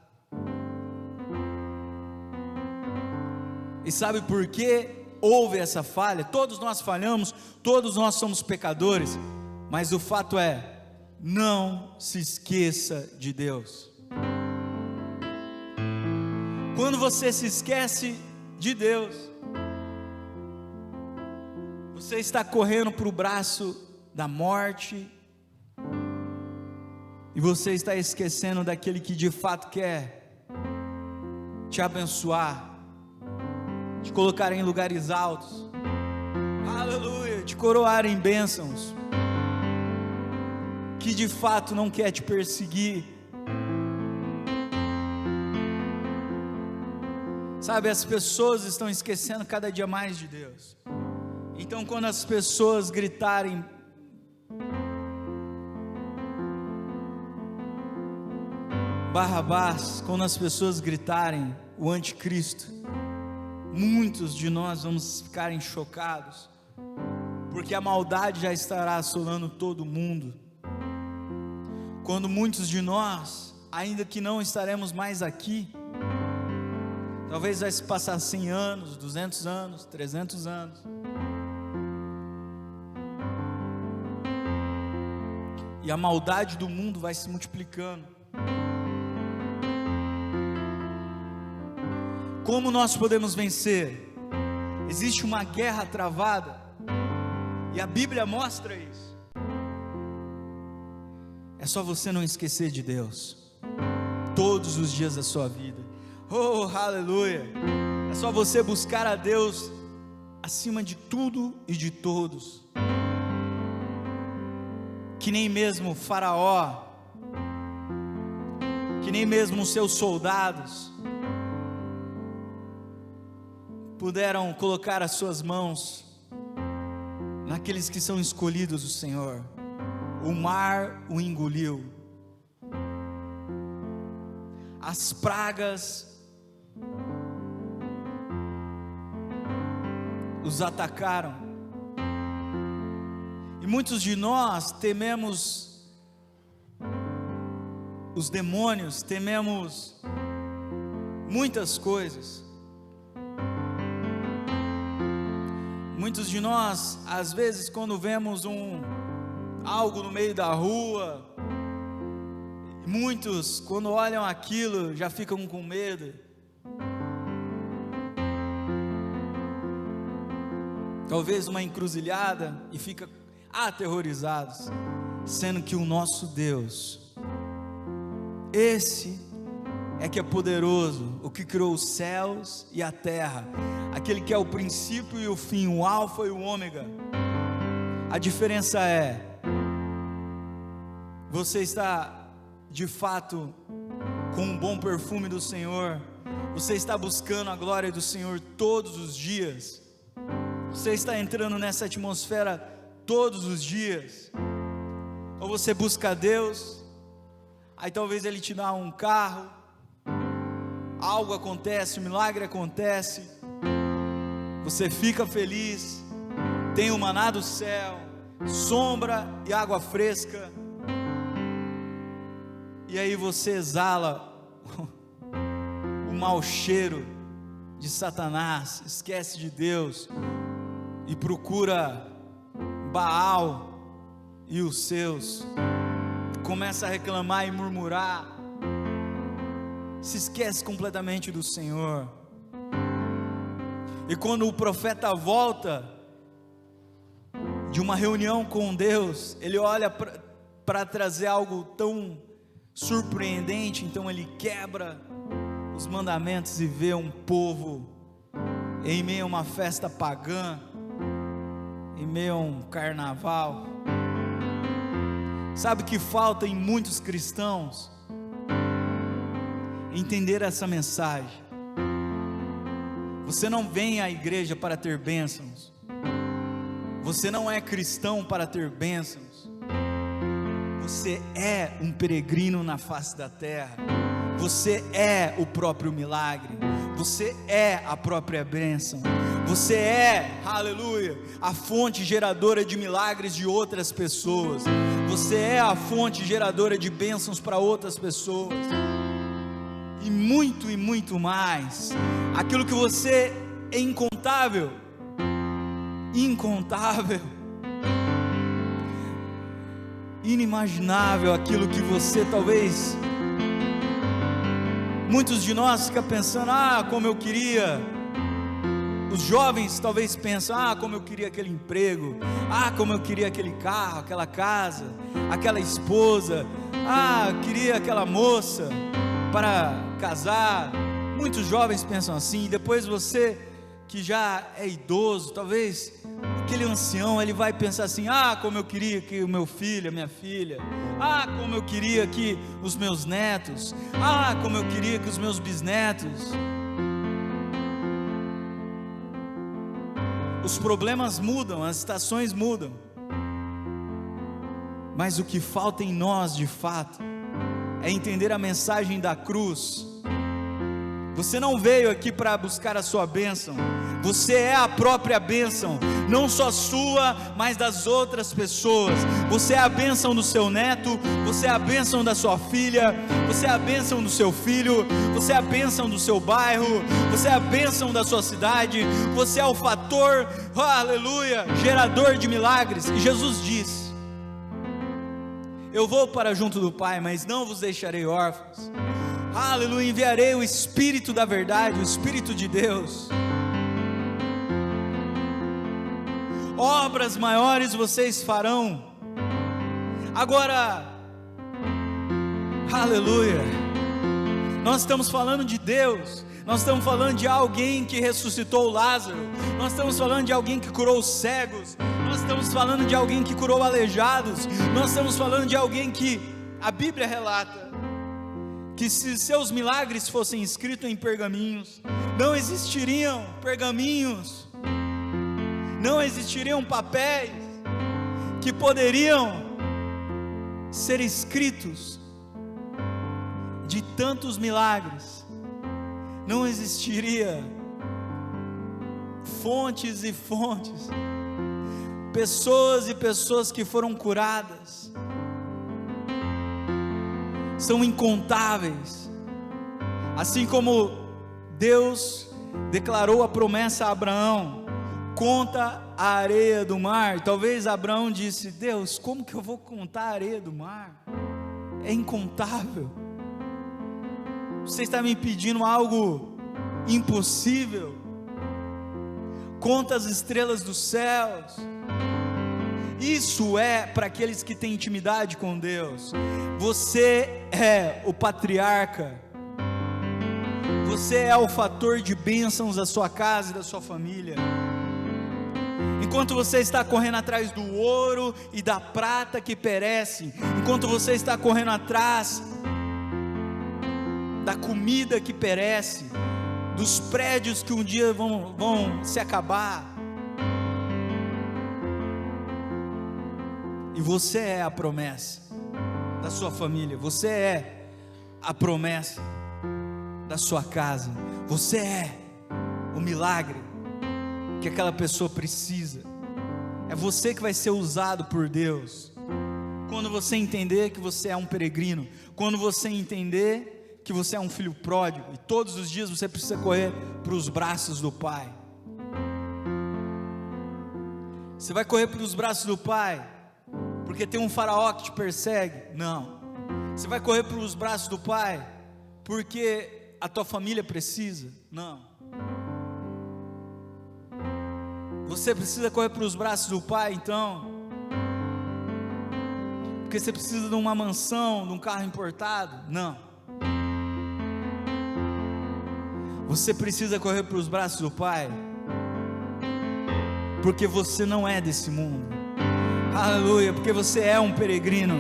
E sabe por que houve essa falha? Todos nós falhamos, todos nós somos pecadores, mas o fato é: não se esqueça de Deus. Quando você se esquece de Deus, você está correndo para o braço da morte, e você está esquecendo daquele que de fato quer te abençoar, te colocar em lugares altos, aleluia, te coroar em bênçãos, que de fato não quer te perseguir. Sabe, as pessoas estão esquecendo cada dia mais de Deus. Então, quando as pessoas gritarem Barrabás, quando as pessoas gritarem o anticristo, muitos de nós vamos ficarem chocados, porque a maldade já estará assolando todo mundo. Quando muitos de nós, ainda que não estaremos mais aqui, talvez vai se passar 100 anos, 200 anos, 300 anos, e a maldade do mundo vai se multiplicando. Como nós podemos vencer? Existe uma guerra travada, e a Bíblia mostra isso. é só você não esquecer de Deus, todos os dias da sua vida. Oh, aleluia! É só você buscar a Deus acima de tudo e de todos. Que nem mesmo Faraó, que nem mesmo os seus soldados puderam colocar as suas mãos naqueles que são escolhidos do Senhor. O mar o engoliu, as pragas os atacaram, e muitos de nós tememos os demônios, tememos muitas coisas. Muitos de nós, às vezes, quando vemos algo no meio da rua, muitos, quando olham aquilo, já ficam com medo. Talvez uma encruzilhada e ficam aterrorizados, sendo que o nosso Deus, esse é que é poderoso, o que criou os céus e a terra, aquele que é o princípio e o fim, o alfa e o ômega. A diferença é, você está de fato com um bom perfume do Senhor, você está buscando a glória do Senhor todos os dias, você está entrando nessa atmosfera todos os dias, ou você busca a Deus, aí talvez Ele te dá um carro, algo acontece, um milagre acontece, você fica feliz, tem o maná do céu, sombra e água fresca, e aí você exala o mau cheiro de Satanás, esquece de Deus e procura Baal e os seus, começa a reclamar e murmurar, se esquece completamente do Senhor. E quando o profeta volta de uma reunião com Deus, ele olha para trazer algo tão surpreendente, então ele quebra os mandamentos e vê um povo em meio a uma festa pagã, em meio a um carnaval. Sabe o que falta em muitos cristãos? Entender essa mensagem. Você não vem à igreja para ter bênçãos, você não é cristão para ter bênçãos, você é um peregrino na face da terra, você é o próprio milagre, você é a própria bênção, você é, aleluia, a fonte geradora de milagres de outras pessoas, você é a fonte geradora de bênçãos para outras pessoas, e muito mais. Aquilo que você é incontável, inimaginável, aquilo que você talvez, muitos de nós ficam pensando, como eu queria, os jovens talvez pensam, como eu queria aquele emprego, como eu queria aquele carro, aquela casa, aquela esposa, eu queria aquela moça para casar. Muitos jovens pensam assim. E depois você que já é idoso, talvez aquele ancião, ele vai pensar assim, como eu queria que o meu filho, a minha filha, como eu queria que os meus netos, como eu queria que os meus bisnetos. Os problemas mudam, as estações mudam, mas o que falta em nós de fato é entender a mensagem da cruz. Você não veio aqui para buscar a sua bênção, você é a própria bênção, não só sua, mas das outras pessoas. Você é a bênção do seu neto, você é a bênção da sua filha, você é a bênção do seu filho, você é a bênção do seu bairro, você é a bênção da sua cidade, você é o fator, aleluia, gerador de milagres. E Jesus diz: eu vou para junto do Pai, mas não vos deixarei órfãos. Aleluia, enviarei o Espírito da verdade, o Espírito de Deus. Obras maiores vocês farão. Agora, Aleluia. Nós estamos falando de Deus. Nós estamos falando de alguém que ressuscitou Lázaro. Nós estamos falando de alguém que curou os cegos. Nós estamos falando de alguém que curou aleijados. Nós estamos falando de alguém que a Bíblia relata que se seus milagres fossem escritos em pergaminhos, não existiriam pergaminhos, não existiriam papéis que poderiam ser escritos. De tantos milagres, não existiria fontes e fontes, pessoas e pessoas que foram curadas, são incontáveis. Assim como Deus declarou a promessa a Abraão: conta a areia do mar. Talvez Abraão disse: Deus, como que eu vou contar a areia do mar? É incontável. Você está me pedindo algo impossível? Conta as estrelas dos céus. Isso é para aqueles que têm intimidade com Deus. Você é o patriarca. Você é o fator de bênçãos da sua casa e da sua família. Enquanto você está correndo atrás do ouro e da prata que perece, enquanto você está correndo atrás da comida que perece, dos prédios que um dia vão se acabar, e você é a promessa da sua família, você é a promessa da sua casa, você é o milagre que aquela pessoa precisa. É você que vai ser usado por Deus, quando você entender que você é um peregrino, quando você entender que você é um filho pródigo, e todos os dias você precisa correr para os braços do Pai. Você vai correr para os braços do Pai porque tem um faraó que te persegue? Não. Você vai correr para os braços do Pai porque a tua família precisa? Não. Você precisa correr para os braços do Pai, então, porque você precisa de uma mansão, de um carro importado? Não. Você precisa correr para os braços do Pai porque você não é desse mundo. Aleluia, porque você é um peregrino.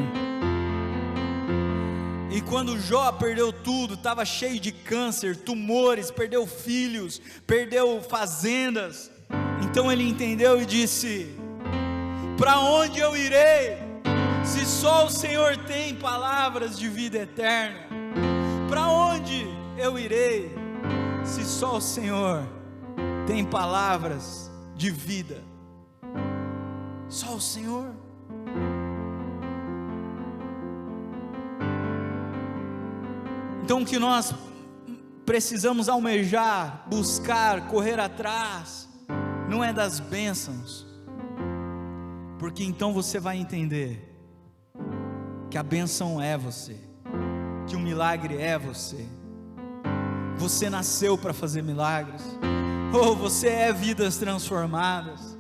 E quando Jó perdeu tudo, estava cheio de câncer, tumores, perdeu filhos, perdeu fazendas, então ele entendeu e disse: para onde eu irei, se só o Senhor tem palavras de vida eterna? Para onde eu irei, se só o Senhor tem palavras de vida? Só o Senhor. Então o que nós precisamos almejar, buscar, correr atrás, não é das bênçãos, porque então você vai entender que a bênção é você, que o milagre é você. Você nasceu para fazer milagres. Você é vidas transformadas.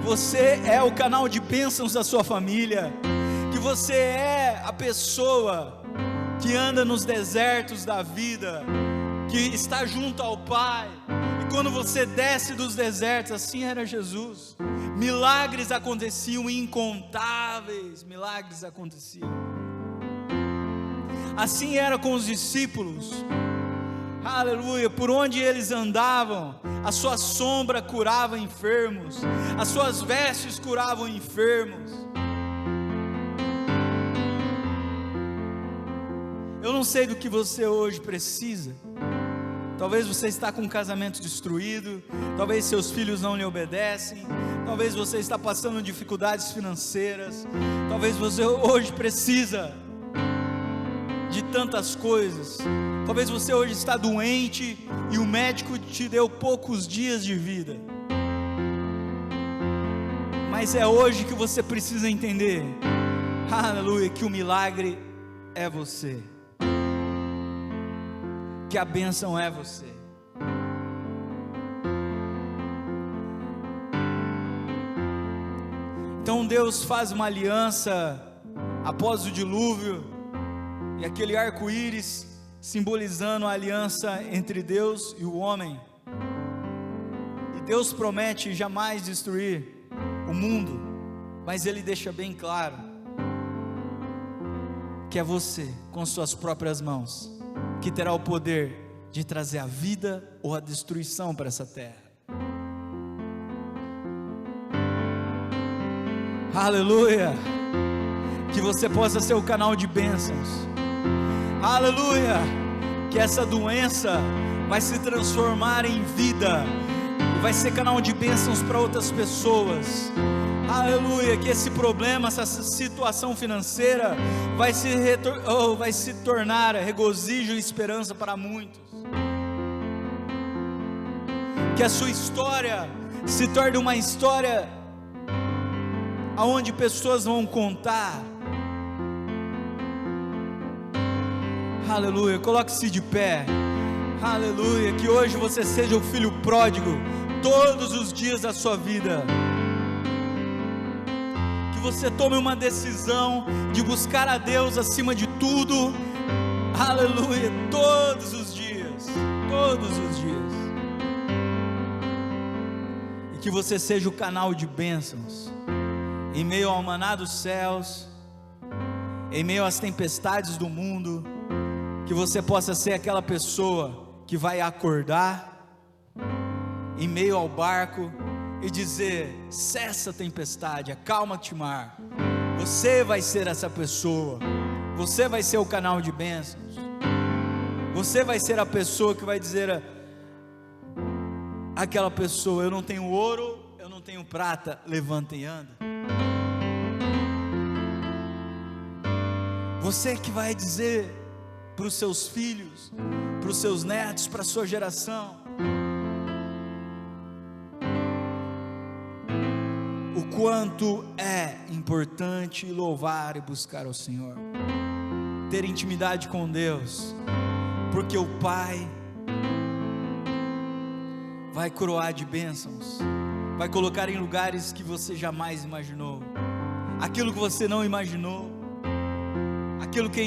Você é o canal de bênçãos da sua família. Que você é a pessoa que anda nos desertos da vida, que está junto ao Pai. E quando você desce dos desertos, assim era Jesus. Milagres aconteciam, incontáveis milagres aconteciam. Assim era com os discípulos. Aleluia, por onde eles andavam, a sua sombra curava enfermos, as suas vestes curavam enfermos. Eu não sei do que você hoje precisa. Talvez você está com um casamento destruído, talvez seus filhos não lhe obedecem, talvez você está passando dificuldades financeiras, talvez você hoje precisa de tantas coisas. Talvez você hoje está doente e o médico te deu poucos dias de vida. Mas é hoje que você precisa entender, aleluia, que o milagre é você, que a bênção é você. Então Deus faz uma aliança após o dilúvio. e aquele arco-íris simbolizando a aliança entre Deus e o homem. E Deus promete jamais destruir o mundo, mas Ele deixa bem claro que é você, com suas próprias mãos, que terá o poder de trazer a vida ou a destruição para essa terra. Aleluia! Que você possa ser o canal de bênçãos. Aleluia! Que essa doença vai se transformar em vida, vai ser canal de bênçãos para outras pessoas. Aleluia, que esse problema, essa situação financeira vai se tornar regozijo e esperança para muitos. Que a sua história se torne uma história aonde pessoas vão contar. Aleluia, coloque-se de pé. Aleluia, que hoje você seja o filho pródigo todos os dias da sua vida. Que você tome uma decisão de buscar a Deus acima de tudo. Aleluia, todos os dias, todos os dias. E que você seja o canal de bênçãos em meio ao maná dos céus, em meio às tempestades do mundo. Que você possa ser aquela pessoa que vai acordar em meio ao barco e dizer: cessa a tempestade, acalma-te mar. Você vai ser essa pessoa. Você vai ser o canal de bênçãos. Você vai ser a pessoa que vai dizer àquela pessoa: eu não tenho ouro, eu não tenho prata, levanta e anda. Você que vai dizer para os seus filhos, para os seus netos, para a sua geração: o quanto é importante louvar e buscar ao Senhor, ter intimidade com Deus, porque o Pai vai coroar de bênçãos, vai colocar em lugares que você jamais imaginou, aquilo que você não imaginou, aquilo que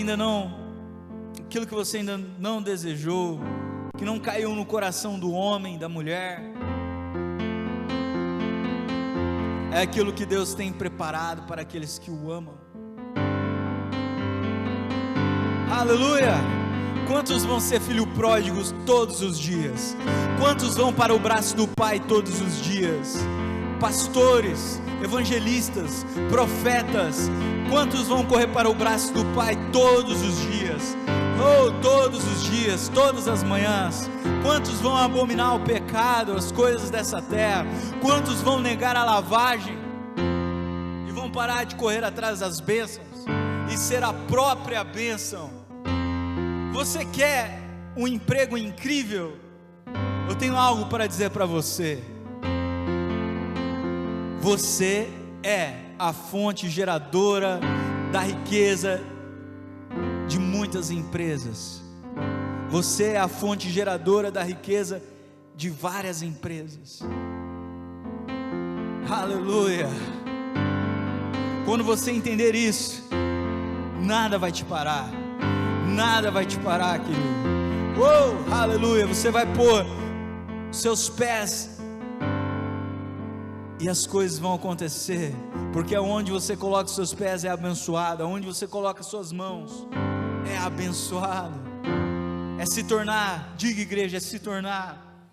você ainda não desejou, que não caiu no coração do homem, da mulher, é aquilo que Deus tem preparado para aqueles que o amam. Aleluia! Quantos vão ser filhos pródigos todos os dias? Quantos vão para o braço do Pai todos os dias? Pastores, evangelistas, profetas, quantos vão correr para o braço do Pai todos os dias? Oh, todos os dias, todas as manhãs. Quantos vão abominar o pecado, as coisas dessa terra? Quantos vão negar a lavagem e vão parar de correr atrás das bênçãos e ser a própria bênção? Você quer um emprego incrível? Eu tenho algo para dizer para você. Você é a fonte geradora da riqueza de muitas empresas. Você é a fonte geradora da riqueza de várias empresas. Aleluia! Quando você entender isso, nada vai te parar. Nada vai te parar, querido. Oh, aleluia! Você vai pôr seus pés e as coisas vão acontecer, porque onde você coloca seus pés é abençoado, onde você coloca suas mãos é abençoado. É se tornar, diga igreja, é se tornar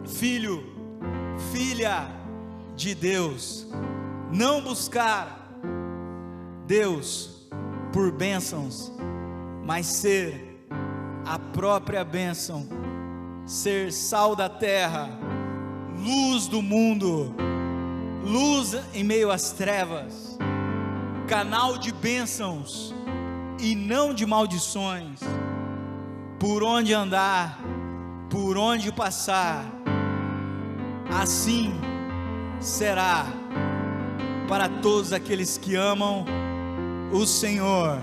filho, filha de Deus. Não buscar Deus por bênçãos, mas ser a própria bênção, ser sal da terra, luz do mundo, luz em meio às trevas, canal de bênçãos e não de maldições. Por onde andar, por onde passar, assim será para todos aqueles que amam o Senhor.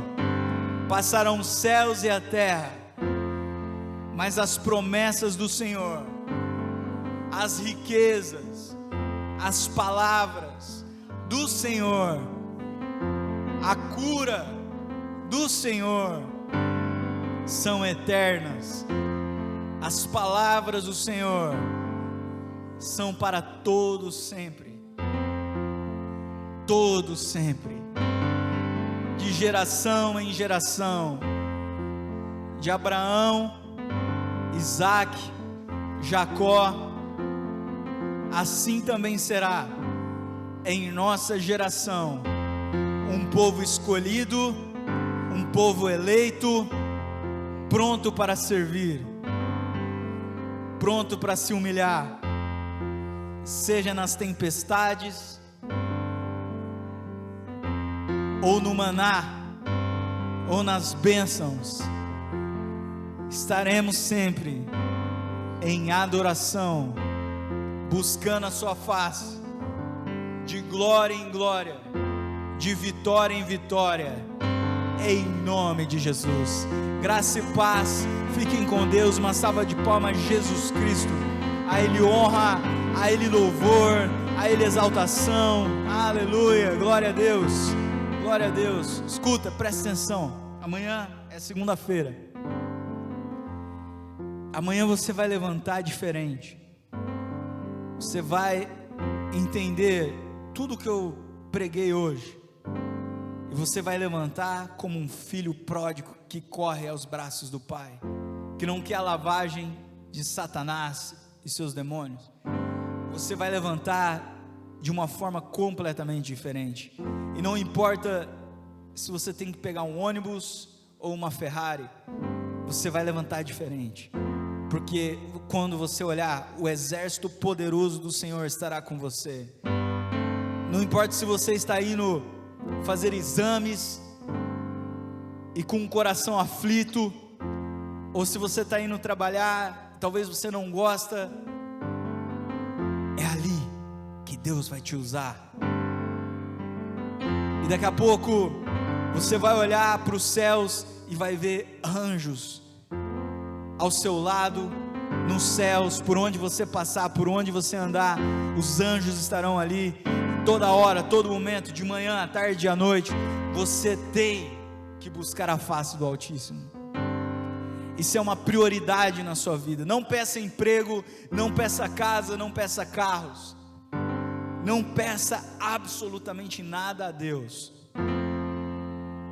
Passarão os céus e a terra, mas as promessas do Senhor, as riquezas, as palavras do Senhor, a cura do Senhor são eternas. As palavras do Senhor são para todos sempre. Todos sempre. De geração em geração. De Abraão, Isaque, Jacó, assim também será em nossa geração, um povo escolhido, um povo eleito, pronto para servir, pronto para se humilhar, seja nas tempestades, ou no maná, ou nas bênçãos. Estaremos sempre em adoração, buscando a sua face, de glória em glória, de vitória em vitória, em nome de Jesus. Graça e paz, fiquem com Deus. Uma salva de palmas a Jesus Cristo, a Ele honra, a Ele louvor, a Ele exaltação. Aleluia, glória a Deus, glória a Deus. Escuta, presta atenção, amanhã é segunda-feira. Amanhã você vai levantar diferente. Você vai entender tudo que eu preguei hoje. E você vai levantar como um filho pródigo que corre aos braços do Pai, que não quer a lavagem de Satanás e seus demônios. Você vai levantar de uma forma completamente diferente. E não importa se você tem que pegar um ônibus ou uma Ferrari, você vai levantar diferente. Porque quando você olhar, o exército poderoso do Senhor estará com você. Não importa se você está indo fazer exames e com o coração aflito, ou se você está indo trabalhar, talvez você não gosta, é ali que Deus vai te usar. E daqui a pouco você vai olhar para os céus e vai ver anjos ao seu lado, nos céus, por onde você passar, por onde você andar, os anjos estarão ali, toda hora, todo momento, de manhã, à tarde e à noite. Você tem que buscar a face do Altíssimo. Isso é uma prioridade na sua vida. Não peça emprego, não peça casa, não peça carros, não peça absolutamente nada a Deus.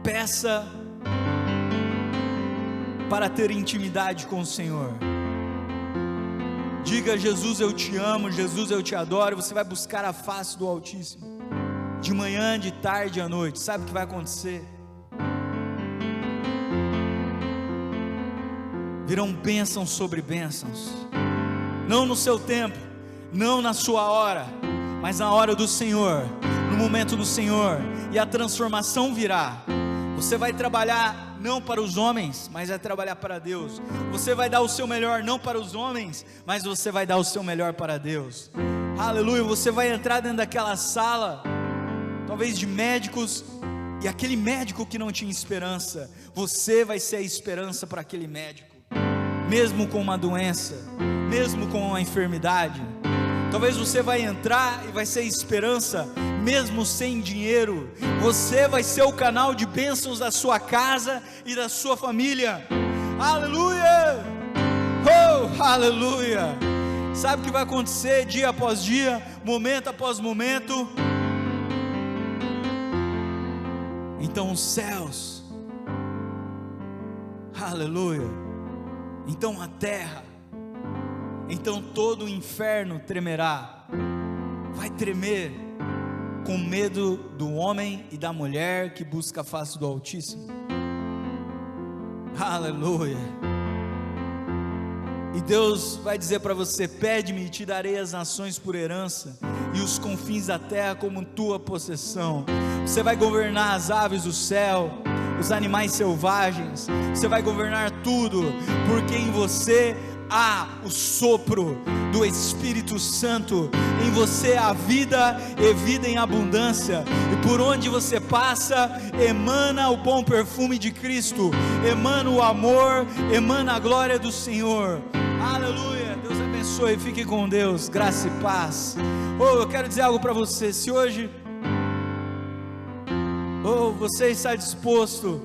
Peça para ter intimidade com o Senhor. Diga: Jesus, eu te amo, Jesus, eu te adoro. Você vai buscar a face do Altíssimo, de manhã, de tarde e à noite. Sabe o que vai acontecer? Virão bênçãos sobre bênçãos, não no seu tempo, não na sua hora, mas na hora do Senhor, no momento do Senhor, e a transformação virá. Você vai trabalhar não para os homens, mas vai trabalhar para Deus. Você vai dar o seu melhor não para os homens, mas você vai dar o seu melhor para Deus. Aleluia. Você vai entrar dentro daquela sala, talvez de médicos, e aquele médico que não tinha esperança, você vai ser a esperança para aquele médico, mesmo com uma doença, mesmo com uma enfermidade. Talvez você vai entrar e vai ser esperança, mesmo sem dinheiro. Você vai ser o canal de bênçãos da sua casa e da sua família. Aleluia! Oh, aleluia! Sabe o que vai acontecer dia após dia, momento após momento? Então os céus, aleluia, então a terra, então todo o inferno tremerá, vai tremer com medo do homem e da mulher que busca a face do Altíssimo. Aleluia. E Deus vai dizer para você: pede-me e te darei as nações por herança, e os confins da terra como tua possessão. Você vai governar as aves do céu, os animais selvagens, você vai governar tudo, porque em você há o sopro do Espírito Santo, em você há vida e vida em abundância, e por onde você passa, emana o bom perfume de Cristo, emana o amor, emana a glória do Senhor. Aleluia. Deus abençoe, fique com Deus, graça e paz. Eu quero dizer algo para você. Se hoje você está disposto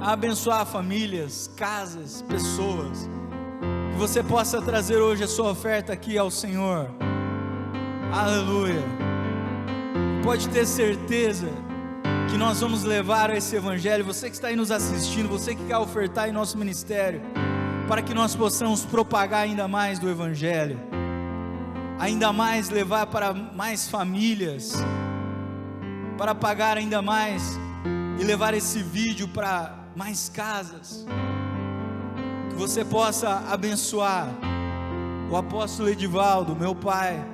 a abençoar famílias, casas, pessoas. Que você possa trazer hoje a sua oferta aqui ao Senhor. Aleluia. Pode ter certeza que nós vamos levar esse evangelho. Você que está aí nos assistindo, você que quer ofertar em nosso ministério, para que nós possamos propagar ainda mais do evangelho, ainda mais levar para mais famílias, para pagar ainda mais e levar esse vídeo para mais casas. Que você possa abençoar o apóstolo Edivaldo, meu pai,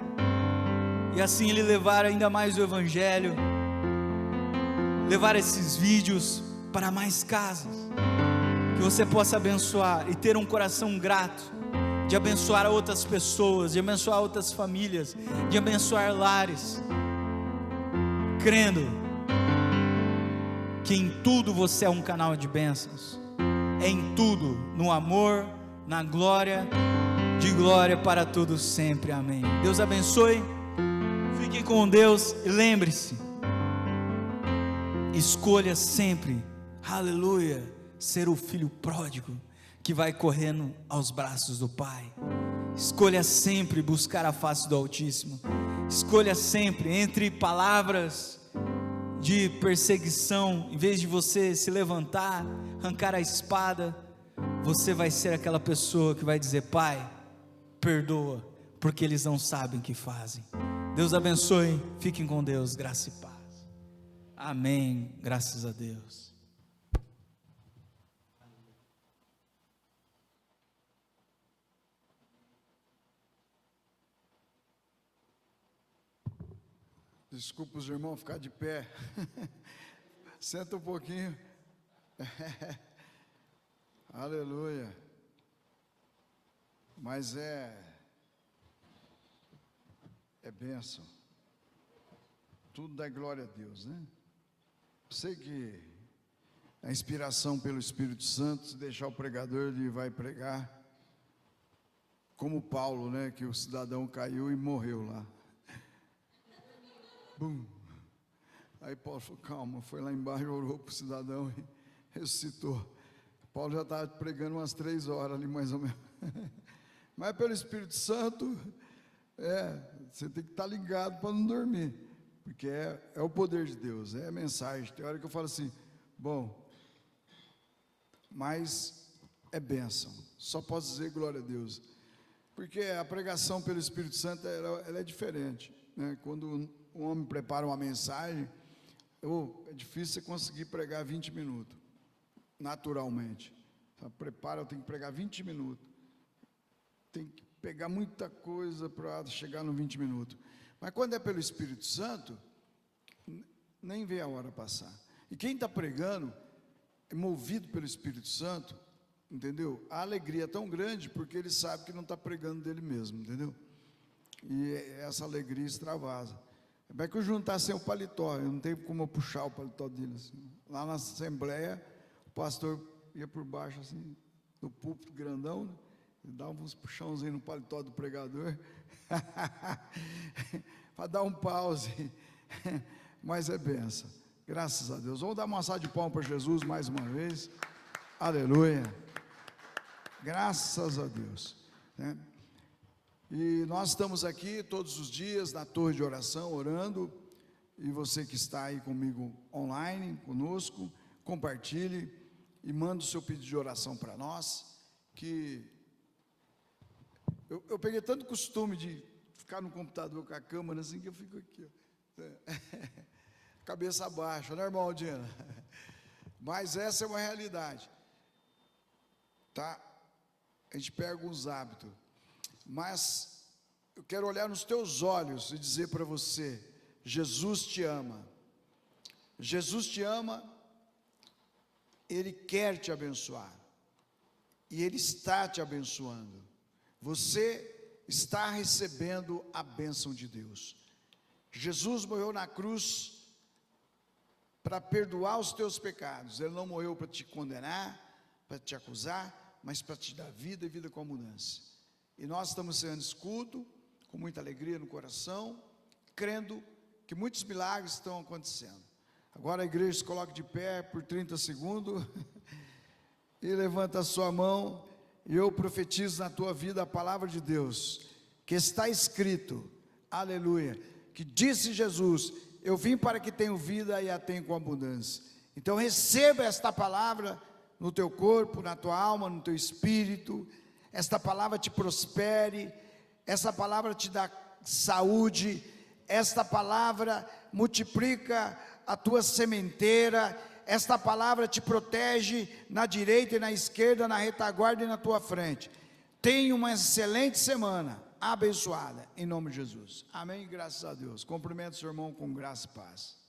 e assim ele levar ainda mais o evangelho, levar esses vídeos para mais casas. Que você possa abençoar e ter um coração grato, de abençoar outras pessoas, de abençoar outras famílias, de abençoar lares, crendo que em tudo você é um canal de bênçãos, em tudo, no amor, na glória, de glória para todos sempre, amém. Deus abençoe, fique com Deus e lembre-se, escolha sempre, aleluia, ser o filho pródigo, que vai correndo aos braços do Pai. Escolha sempre buscar a face do Altíssimo. Escolha sempre, entre palavras de perseguição, em vez de você se levantar, arrancar a espada, você vai ser aquela pessoa que vai dizer: Pai, perdoa, porque eles não sabem o que fazem. Deus abençoe, fiquem com Deus, graça e paz. Amém, graças a Deus. Desculpa os irmãos ficar de pé. Senta um pouquinho. Aleluia. Mas é bênção. Tudo dá glória a Deus, né? Sei que a inspiração pelo Espírito Santo, se deixar o pregador, ele vai pregar como Paulo, né? Que o cidadão caiu e morreu lá. Bum. Aí Paulo falou: calma, foi lá embaixo, orou para o cidadão e ressuscitou. Paulo já estava pregando umas 3 horas ali, mais ou menos. Mas pelo Espírito Santo, você tem que estar ligado para não dormir, porque é o poder de Deus, é a mensagem. Tem hora que eu falo assim: bom, mas é bênção, só posso dizer glória a Deus, porque a pregação pelo Espírito Santo ela é diferente, né? Quando um homem prepara uma mensagem, é difícil você conseguir pregar 20 minutos, naturalmente. Prepara, eu tenho que pregar 20 minutos, tem que pegar muita coisa para chegar no 20 minutos, mas quando é pelo Espírito Santo, nem vê a hora passar. E quem está pregando, é movido pelo Espírito Santo, entendeu? A alegria é tão grande, porque ele sabe que não está pregando dele mesmo, entendeu? E essa alegria extravasa. É que eu juntasse o paletó, eu não tenho como eu puxar o paletó dele assim. Lá na assembleia, o pastor ia por baixo assim, no púlpito grandão, né? E dava uns puxãozinhos no paletó do pregador, para dar um pause, mas é benção, graças a Deus. Vamos dar uma salva de palmas para Jesus mais uma vez, aleluia, graças a Deus, né? E nós estamos aqui todos os dias na torre de oração, orando, e você que está aí comigo online, conosco, compartilhe e manda o seu pedido de oração para nós, que eu peguei tanto costume de ficar no computador com a câmera assim, que eu fico aqui, ó, cabeça baixa, né, irmão Aldina? Mas essa é uma realidade, tá? A gente pega alguns hábitos, mas eu quero olhar nos teus olhos e dizer para você: Jesus te ama, Jesus te ama, Ele quer te abençoar, e Ele está te abençoando. Você está recebendo a bênção de Deus. Jesus morreu na cruz para perdoar os teus pecados. Ele não morreu para te condenar, para te acusar, mas para te dar vida e vida com abundância. E nós estamos sendo escudo, com muita alegria no coração, crendo que muitos milagres estão acontecendo. Agora a igreja se coloque de pé por 30 segundos e levanta a sua mão, e eu profetizo na tua vida a palavra de Deus, que está escrito, aleluia, que disse Jesus: eu vim para que tenham vida e a tenham com abundância. Então receba esta palavra no teu corpo, na tua alma, no teu espírito. Esta palavra te prospere, essa palavra te dá saúde, esta palavra multiplica a tua sementeira, esta palavra te protege na direita e na esquerda, na retaguarda e na tua frente. Tenha uma excelente semana, abençoada, em nome de Jesus. Amém, graças a Deus. Cumprimento o seu irmão com graça e paz.